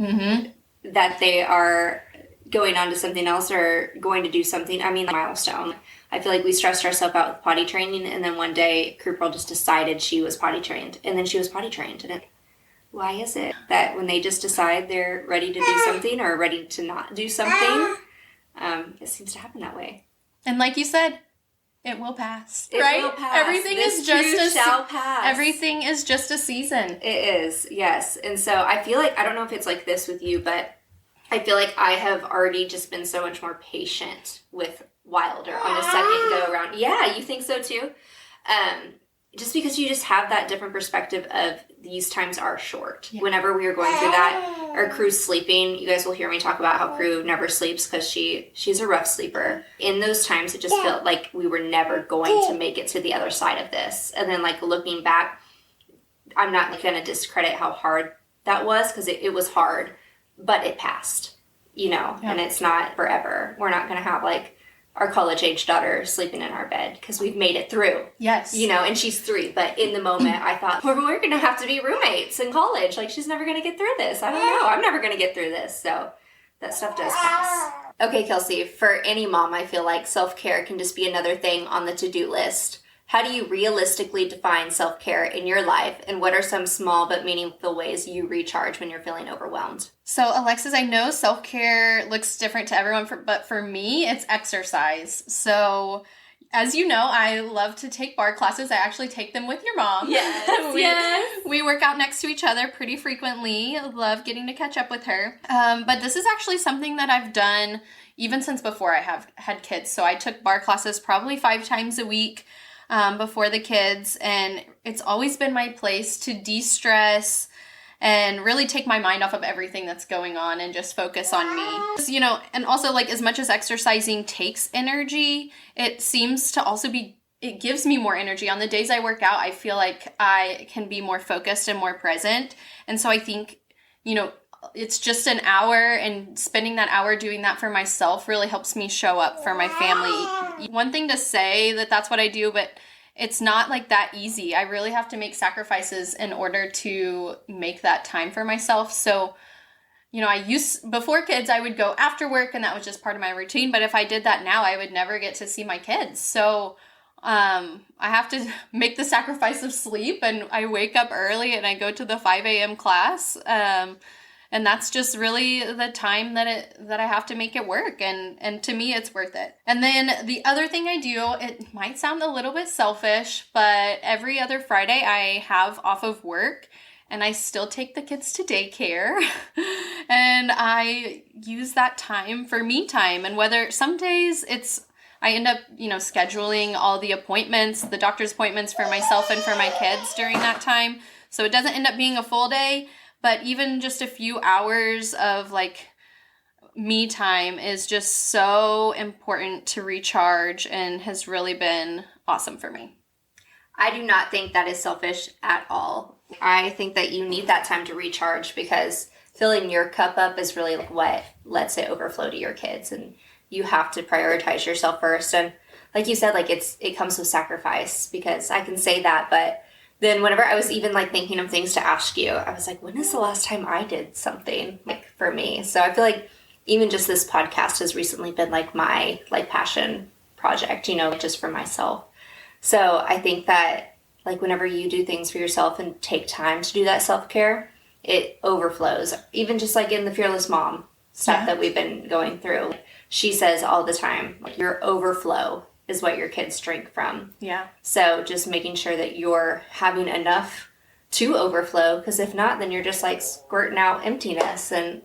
[SPEAKER 1] that they are going on to something else or going to do something. I mean, like milestone. I feel like we stressed ourselves out with potty training, and then one day Cooper just decided she was potty trained, and then she was potty trained. And why is it that when they just decide they're ready to do something or ready to not do something, it seems to happen that way?
[SPEAKER 2] And like you said, it will pass.
[SPEAKER 1] It will pass.
[SPEAKER 2] Everything is just a season.
[SPEAKER 1] It is, yes. And so I feel like, I don't know if it's like this with you, but I feel like I have already just been so much more patient with Wilder on the second go around. Yeah, you think so too? Just because you just have that different perspective of these times are short. Yeah. Whenever we were going through that, our crew's sleeping. You guys will hear me talk about how crew never sleeps because she's a rough sleeper. In those times, it just felt like we were never going to make it to the other side of this. And then like looking back, I'm not going to discredit how hard that was, because it was hard, but it passed, you know, and it's not forever. We're not going to have like our college-age daughter sleeping in our bed because we've made it through.
[SPEAKER 2] Yes.
[SPEAKER 1] You know, and she's 3, but in the moment I thought, well, we're going to have to be roommates in college. Like, she's never going to get through this. I don't know. I'm never going to get through this. So that stuff does pass. Okay, Kelsey, for any mom, I feel like self-care can just be another thing on the to-do list. How do you realistically define self-care in your life, and what are some small but meaningful ways you recharge when you're feeling overwhelmed?
[SPEAKER 2] So, Alexis, I know self-care looks different to everyone, but for me, it's exercise. So, as you know, I love to take bar classes. I actually take them with your mom.
[SPEAKER 1] Yes,
[SPEAKER 2] we work out next to each other pretty frequently. Love getting to catch up with her. But this is actually something that I've done even since before I have had kids. So, I took bar classes probably 5 times a week. Before the kids, and it's always been my place to de-stress and really take my mind off of everything that's going on and just focus on me. You know, and also like as much as exercising takes energy, it seems to also it gives me more energy. On the days I work out, I feel like I can be more focused and more present. And so I think, you know, it's just an hour, and spending that hour doing that for myself really helps me show up for my family. One thing to say that's what I do, but it's not like that easy. I really have to make sacrifices in order to make that time for myself. So, you know, before kids, I would go after work, and that was just part of my routine. But if I did that now, I would never get to see my kids. So I have to make the sacrifice of sleep, and I wake up early and I go to the 5 a.m. class. And that's just really the time that I have to make it work. And to me, it's worth it. And then the other thing I do, it might sound a little bit selfish, but every other Friday I have off of work, and I still take the kids to daycare. And I use that time for me time. And whether some days I end up, you know, scheduling all the appointments, the doctor's appointments for myself and for my kids during that time. So it doesn't end up being a full day. But even just a few hours of like me time is just so important to recharge and has really been awesome for me.
[SPEAKER 1] I do not think that is selfish at all. I think that you need that time to recharge because filling your cup up is really like what lets it overflow to your kids, and you have to prioritize yourself first. And like you said, like it comes with sacrifice, because I can say that, but then whenever I was even like thinking of things to ask you, I was like, when is the last time I did something like for me? So I feel like even just this podcast has recently been like my like passion project, you know, just for myself. So I think that like whenever you do things for yourself and take time to do that self-care, it overflows. Even just like in the Fearless Mom stuff that we've been going through, she says all the time, like your overflow is what your kids drink from.
[SPEAKER 2] Yeah.
[SPEAKER 1] So just making sure that you're having enough to overflow, because if not, then you're just like squirting out emptiness, and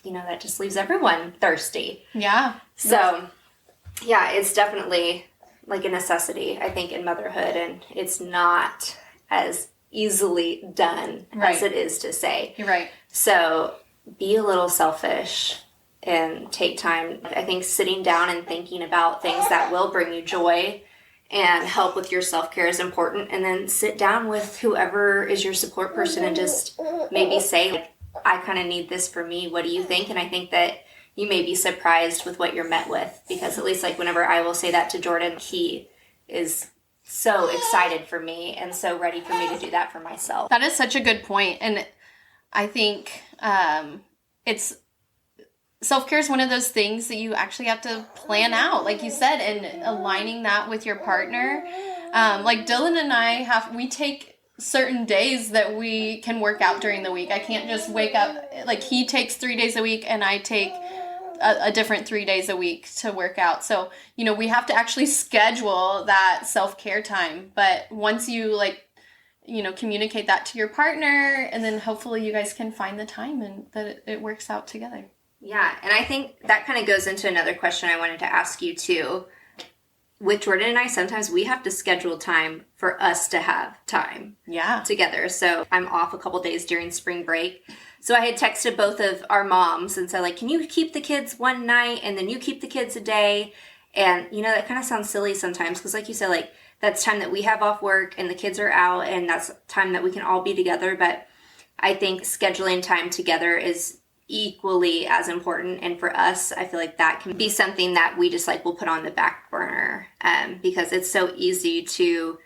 [SPEAKER 1] you know, that just leaves everyone thirsty.
[SPEAKER 2] Yeah.
[SPEAKER 1] So yeah, it's definitely like a necessity, I think, in motherhood, and it's not as easily done as it is to say.
[SPEAKER 2] You're right.
[SPEAKER 1] So be a little selfish and take time. I think sitting down and thinking about things that will bring you joy and help with your self-care is important. And then sit down with whoever is your support person and just maybe say, like, I kind of need this for me. What do you think? And I think that you may be surprised with what you're met with, because at least like whenever I will say that to Jordan, he is so excited for me and so ready for me to do that for myself.
[SPEAKER 2] That is such a good point. And I think it's self-care is one of those things that you actually have to plan out, like you said, and aligning that with your partner. Like Dylan and I we take certain days that we can work out during the week. I can't just wake up, like he takes 3 days a week and I take a different 3 days a week to work out. So, you know, we have to actually schedule that self-care time. But once you like, you know, communicate that to your partner, and then hopefully you guys can find the time and that it works out together.
[SPEAKER 1] Yeah. And I think that kind of goes into another question I wanted to ask you too. With Jordan and I, sometimes we have to schedule time for us to have time together. So I'm off a couple days during spring break. So I had texted both of our moms and said, like, can you keep the kids one night and then you keep the kids a day? And, you know, that kind of sounds silly sometimes because, like you said, like, that's time that we have off work and the kids are out, and that's time that we can all be together. But I think scheduling time together is equally as important. And for us, I feel like that can be something that we just like will put on the back burner because it's so easy to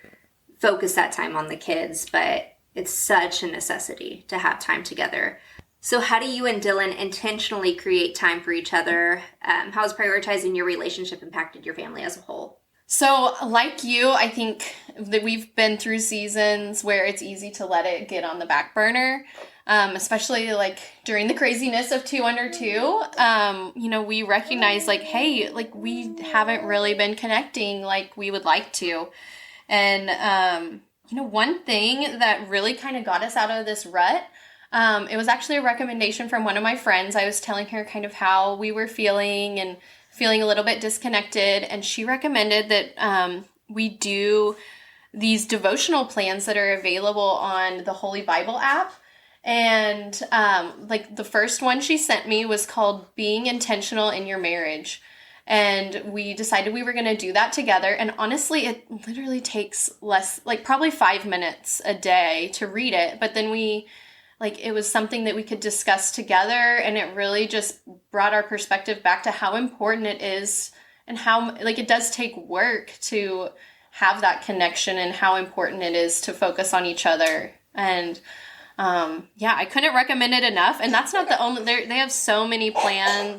[SPEAKER 1] focus that time on the kids, but it's such a necessity to have time together. So how do you and Dylan intentionally create time for each other? How has prioritizing your relationship impacted your family as a whole?
[SPEAKER 2] So like you, I think that we've been through seasons where it's easy to let it get on the back burner, especially like during the craziness of 2 under 2. You know, we recognize like, hey, like we haven't really been connecting like we would like to. And, you know, one thing that really kind of got us out of this rut, it was actually a recommendation from one of my friends. I was telling her kind of how we were feeling and feeling a little bit disconnected, and she recommended that we do these devotional plans that are available on the Holy Bible app. And like the first one she sent me was called Being Intentional in Your Marriage. And we decided we were going to do that together. And honestly, it literally takes less, like probably 5 minutes a day to read it. But then it was something that we could discuss together, and it really just brought our perspective back to how important it is and how, like, it does take work to have that connection and how important it is to focus on each other. And I couldn't recommend it enough. And that's not the only, they have so many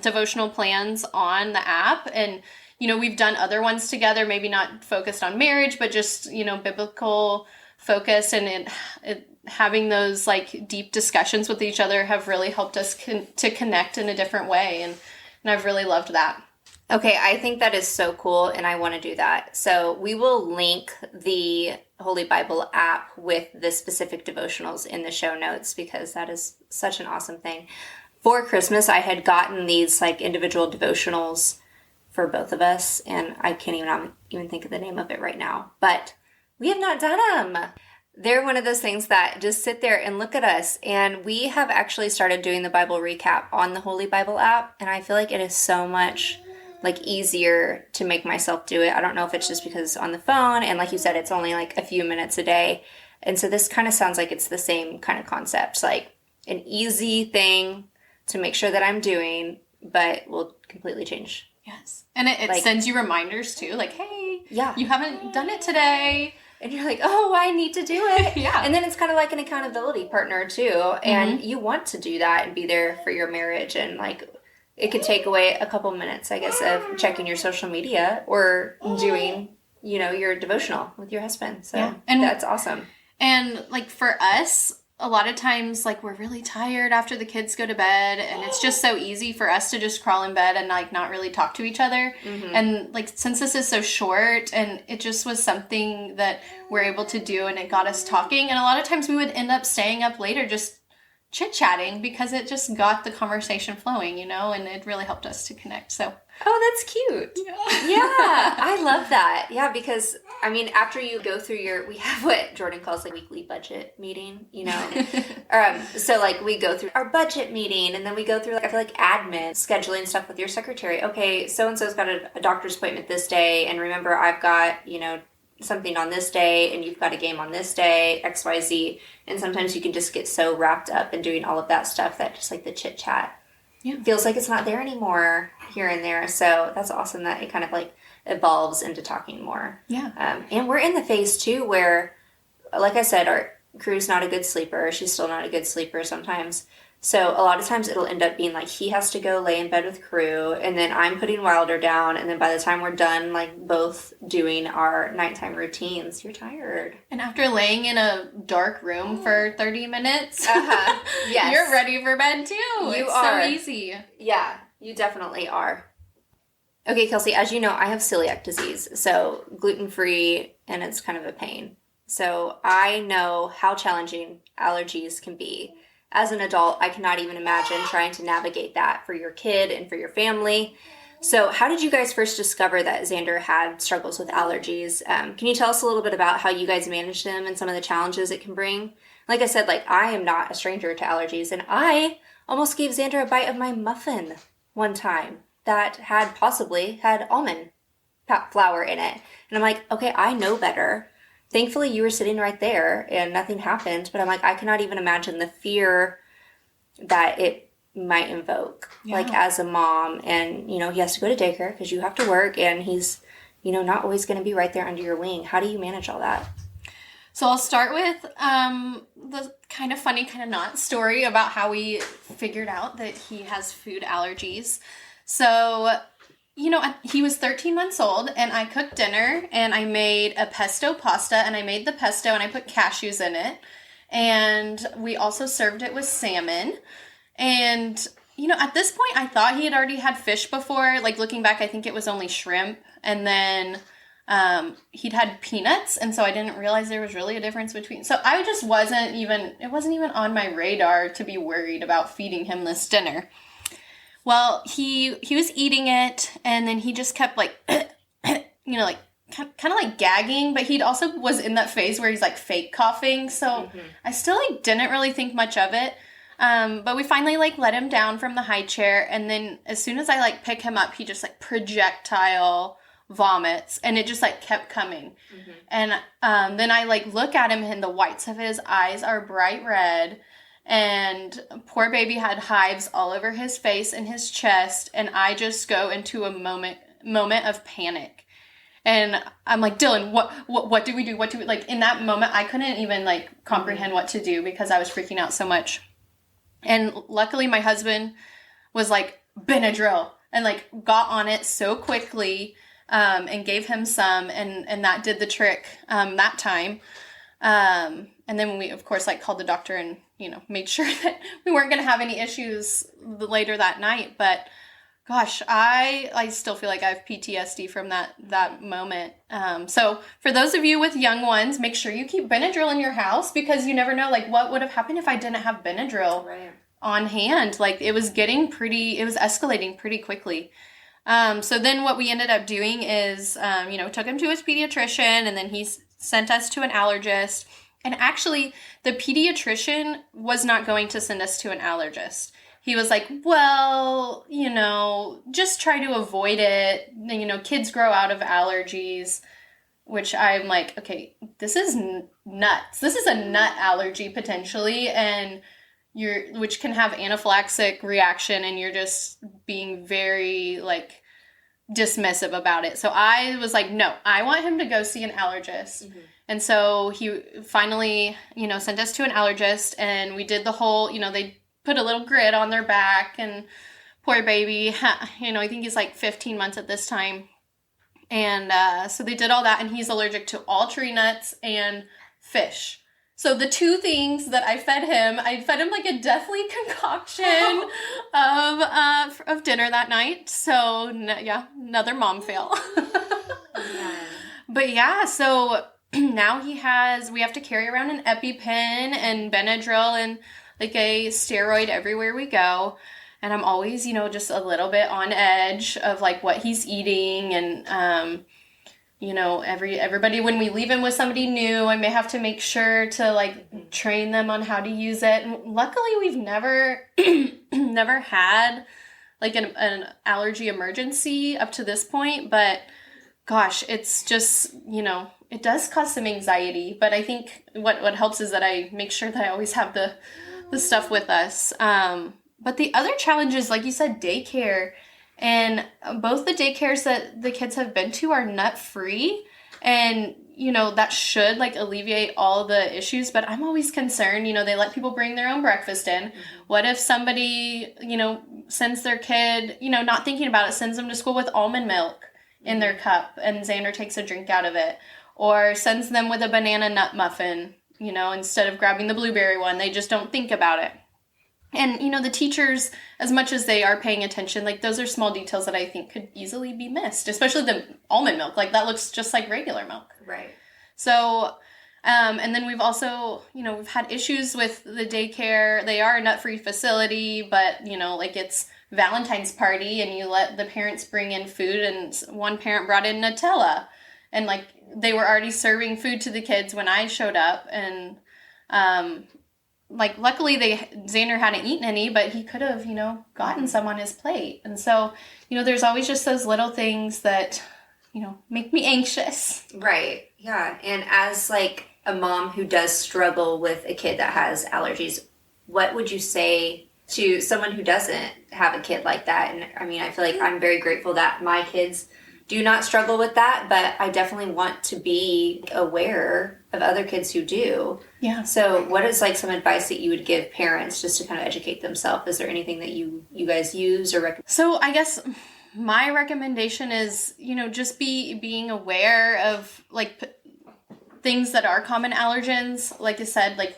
[SPEAKER 2] devotional plans on the app. And, you know, we've done other ones together, maybe not focused on marriage, but just, you know, biblical focus, and having those like deep discussions with each other have really helped us to connect in a different way. And I've really loved that.
[SPEAKER 1] Okay, I think that is so cool, and I want to do that. So we will link the Holy Bible app with the specific devotionals in the show notes, because that is such an awesome thing. For Christmas, I had gotten these like individual devotionals for both of us, and I can't even think of the name of it right now, but we have not done them. They're one of those things that just sit there and look at us. And we have actually started doing the Bible recap on the Holy Bible app. And I feel like it is so much like easier to make myself do it. I don't know if it's just because it's on the phone. And like you said, it's only like a few minutes a day. And so this kind of sounds like it's the same kind of concept, like an easy thing to make sure that I'm doing, but will completely change.
[SPEAKER 2] Yes. And it like, sends you reminders too, like, hey,
[SPEAKER 1] yeah,
[SPEAKER 2] you haven't done it today.
[SPEAKER 1] And you're like, oh, I need to do it.
[SPEAKER 2] Yeah.
[SPEAKER 1] And then it's kind of like an accountability partner too. And you want to do that and be there for your marriage. And like, it could take away a couple minutes, I guess, of checking your social media or doing, you know, your devotional with your husband. So yeah. And that's awesome.
[SPEAKER 2] And like for us, a lot of times like we're really tired after the kids go to bed, and it's just so easy for us to just crawl in bed and like not really talk to each other. And like since this is so short, and it just was something that we're able to do, and it got us talking, and a lot of times we would end up staying up later just chit-chatting because it just got the conversation flowing, you know, and it really helped us to connect. So
[SPEAKER 1] oh, that's cute. Yeah, I love that. Yeah, because I mean, after you go through we have what Jordan calls a weekly budget meeting, you know. So like we go through our budget meeting, and then we go through like, I feel like admin, scheduling stuff with your secretary. Okay, so-and-so's got a doctor's appointment this day, and remember I've got, you know, something on this day, and you've got a game on this day, XYZ. And sometimes you can just get so wrapped up in doing all of that stuff that just like the chit chat feels like it's not there anymore here and there. So that's awesome that it kind of like evolves into talking more.
[SPEAKER 2] Yeah.
[SPEAKER 1] And we're in the phase too where, like I said, our crew's not a good sleeper. She's still not a good sleeper sometimes. So a lot of times it'll end up being like he has to go lay in bed with crew, and then I'm putting Wilder down, and then by the time we're done, like both doing our nighttime routines, you're tired.
[SPEAKER 2] And after laying in a dark room for 30 minutes,
[SPEAKER 1] yes,
[SPEAKER 2] you're ready for bed too. It's so easy.
[SPEAKER 1] Yeah, you definitely are. Okay, Kelsey, as you know, I have celiac disease, so gluten-free, and it's kind of a pain. So I know how challenging allergies can be. As an adult, I cannot even imagine trying to navigate that for your kid and for your family. So how did you guys first discover that Xander had struggles with allergies? Can you tell us a little bit about how you guys manage them and some of the challenges it can bring? Like I said, like I am not a stranger to allergies, and I almost gave Xander a bite of my muffin one time that possibly had almond flour in it. And I'm like, okay, I know better. Thankfully, you were sitting right there and nothing happened. But I'm like, I cannot even imagine the fear that it might invoke, like as a mom. And, you know, he has to go to daycare because you have to work, and he's, you know, not always going to be right there under your wing. How do you manage all that?
[SPEAKER 2] So I'll start with the kind of funny, kind of not story about how we figured out that he has food allergies. So, you know, he was 13 months old, and I cooked dinner, and I made a pesto pasta, and I made the pesto, and I put cashews in it, and we also served it with salmon. And, you know, at this point, I thought he had already had fish before. Like, looking back, I think it was only shrimp, and then he'd had peanuts, and so I didn't realize there was really a difference between. So I just it wasn't even on my radar to be worried about feeding him this dinner. Well, he was eating it, and then he just kept like, you know, like kind of like gagging, but he also was in that phase where he's like fake coughing. So I still like didn't really think much of it. But we finally like let him down from the high chair, and then as soon as I like pick him up, he just like projectile vomits, and it just like kept coming. And then I like look at him, and the whites of his eyes are bright red. And poor baby had hives all over his face and his chest, and I just go into a moment of panic. And I'm like, Dylan, what do we do? What do we, like, in that moment, I couldn't even like comprehend what to do because I was freaking out so much. And luckily my husband was like, Benadryl, and like got on it so quickly, and gave him some, and that did the trick, that time. And then we, of course, like called the doctor and, you know, made sure that we weren't going to have any issues later that night. But gosh, I still feel like I have PTSD from that moment. So for those of you with young ones, make sure you keep Benadryl in your house, because you never know, like, what would have happened if I didn't have Benadryl on hand. Like, it was escalating pretty quickly. So then what we ended up doing is, you know, took him to his pediatrician, and then he sent us to an allergist. And actually, the pediatrician was not going to send us to an allergist. He was like, well, just try to avoid it. Kids grow out of allergies, which I'm like, okay, this is nuts. This is a nut allergy potentially, and which can have anaphylactic reaction, and you're just being very like dismissive about it. So I was like, no, I want him to go see an allergist. Mm-hmm. And so he finally, sent us to an allergist, and we did the whole, they put a little grid on their back, and poor baby, I think he's like 15 months at this time. And so they did all that, and he's allergic to all tree nuts and fish. So the two things that I fed him like a deathly concoction of dinner that night. So another mom fail. But yeah, so now we have to carry around an EpiPen and Benadryl and like a steroid everywhere we go. And I'm always, just a little bit on edge of like what he's eating. And, everybody, when we leave him with somebody new, I may have to make sure to like train them on how to use it. And luckily we've never had like an allergy emergency up to this point. But gosh, it's just, it does cause some anxiety. But I think what helps is that I make sure that I always have the stuff with us. But the other challenge is, like you said, daycare. And both the daycares that the kids have been to are nut-free. And, that should, like, alleviate all the issues. But I'm always concerned, they let people bring their own breakfast in. Mm-hmm. What if somebody, sends their kid, not thinking about it, sends them to school with almond milk in their cup, and Xander takes a drink out of it? Or sends them with a banana nut muffin, instead of grabbing the blueberry one. They just don't think about it. And, the teachers, as much as they are paying attention, like, those are small details that I think could easily be missed, especially the almond milk. Like, that looks just like regular milk.
[SPEAKER 1] Right.
[SPEAKER 2] So, and then we've also, we've had issues with the daycare. They are a nut-free facility, but, like, it's Valentine's party, and you let the parents bring in food, and one parent brought in Nutella. And, like, they were already serving food to the kids when I showed up, and, luckily Xander hadn't eaten any, but he could have, gotten some on his plate. And so, there's always just those little things that, make me anxious.
[SPEAKER 1] Right. Yeah. And as like a mom who does struggle with a kid that has allergies, what would you say to someone who doesn't have a kid like that? And I mean, I feel like I'm very grateful that my kids do not struggle with that, but I definitely want to be aware of other kids who do.
[SPEAKER 2] Yeah.
[SPEAKER 1] So what is like some advice that you would give parents just to kind of educate themselves? Is there anything that you guys use or recommend?
[SPEAKER 2] So I guess my recommendation is, just being aware of like things that are common allergens. Like I said, like,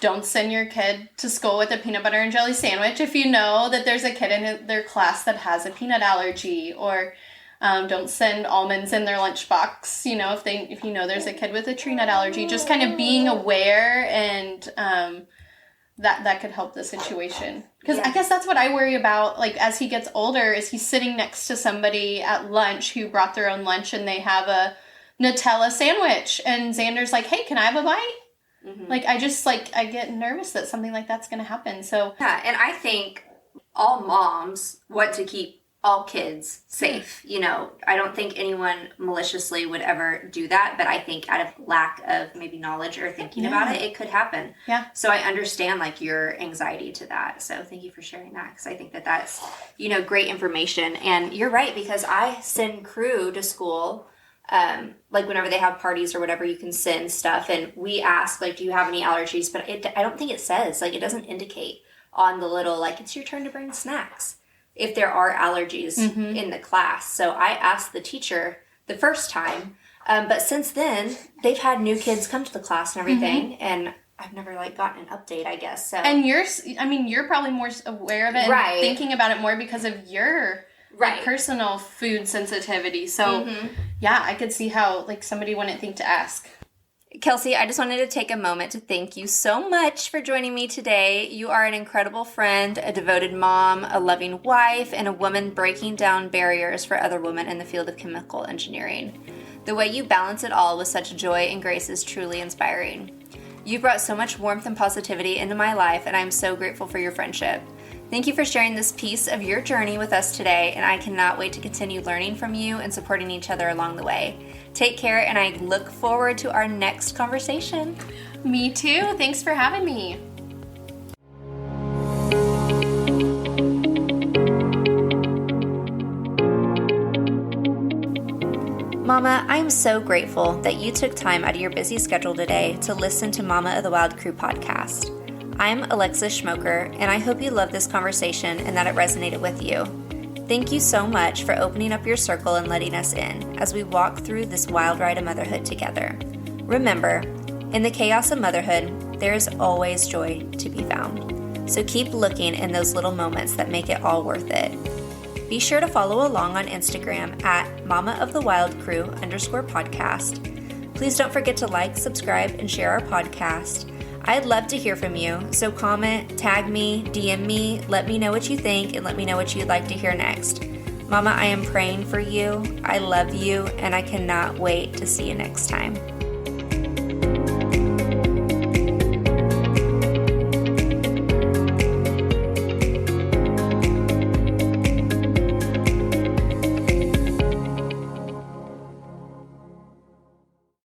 [SPEAKER 2] don't send your kid to school with a peanut butter and jelly sandwich if you know that there's a kid in their class that has a peanut allergy, or don't send almonds in their lunchbox, if you know there's a kid with a tree nut allergy. Just kind of being aware, and that could help the situation. Because I guess that's what I worry about, like, as he gets older, is he's sitting next to somebody at lunch who brought their own lunch, and they have a Nutella sandwich, and Xander's like, hey, can I have a bite? Mm-hmm. Like, I get nervous that something like that's going to happen. So
[SPEAKER 1] yeah, and I think all moms want to keep all kids safe. I don't think anyone maliciously would ever do that, but I think out of lack of maybe knowledge or thinking about it, it could happen.
[SPEAKER 2] Yeah.
[SPEAKER 1] So I understand like your anxiety to that. So thank you for sharing that, because I think that that's, great information. And you're right, because I send crew to school. Like whenever they have parties or whatever, you can send stuff, and we ask like, do you have any allergies? But I don't think it says, like, it doesn't indicate on the little, like, it's your turn to bring snacks if there are allergies in the class. So I asked the teacher the first time, but since then they've had new kids come to the class and everything, and I've never like gotten an update, I guess. So, and
[SPEAKER 2] you're probably more aware of it, right, and thinking about it more because of your right, personal food sensitivity. So yeah, I could see how like somebody wouldn't think to ask.
[SPEAKER 1] Kelsey, I just wanted to take a moment to thank you so much for joining me today. You are an incredible friend, a devoted mom, a loving wife, and a woman breaking down barriers for other women in the field of chemical engineering. The way you balance it all with such joy and grace is truly inspiring. You brought so much warmth and positivity into my life, and I'm so grateful for your friendship. Thank you for sharing this piece of your journey with us today, and I cannot wait to continue learning from you and supporting each other along the way. Take care, and I look forward to our next conversation.
[SPEAKER 2] Me too. Thanks for having me.
[SPEAKER 1] Mama, I am so grateful that you took time out of your busy schedule today to listen to Mama of the Wild Crew podcast. I'm Alexis Schmoker, and I hope you loved this conversation and that it resonated with you. Thank you so much for opening up your circle and letting us in as we walk through this wild ride of motherhood together. Remember, in the chaos of motherhood, there is always joy to be found. So keep looking in those little moments that make it all worth it. Be sure to follow along on Instagram at mamaofthewildcrew_podcast. Please don't forget to like, subscribe, and share our podcast. I'd love to hear from you, so comment, tag me, DM me, let me know what you think, and let me know what you'd like to hear next. Mama, I am praying for you, I love you, and I cannot wait to see you next time.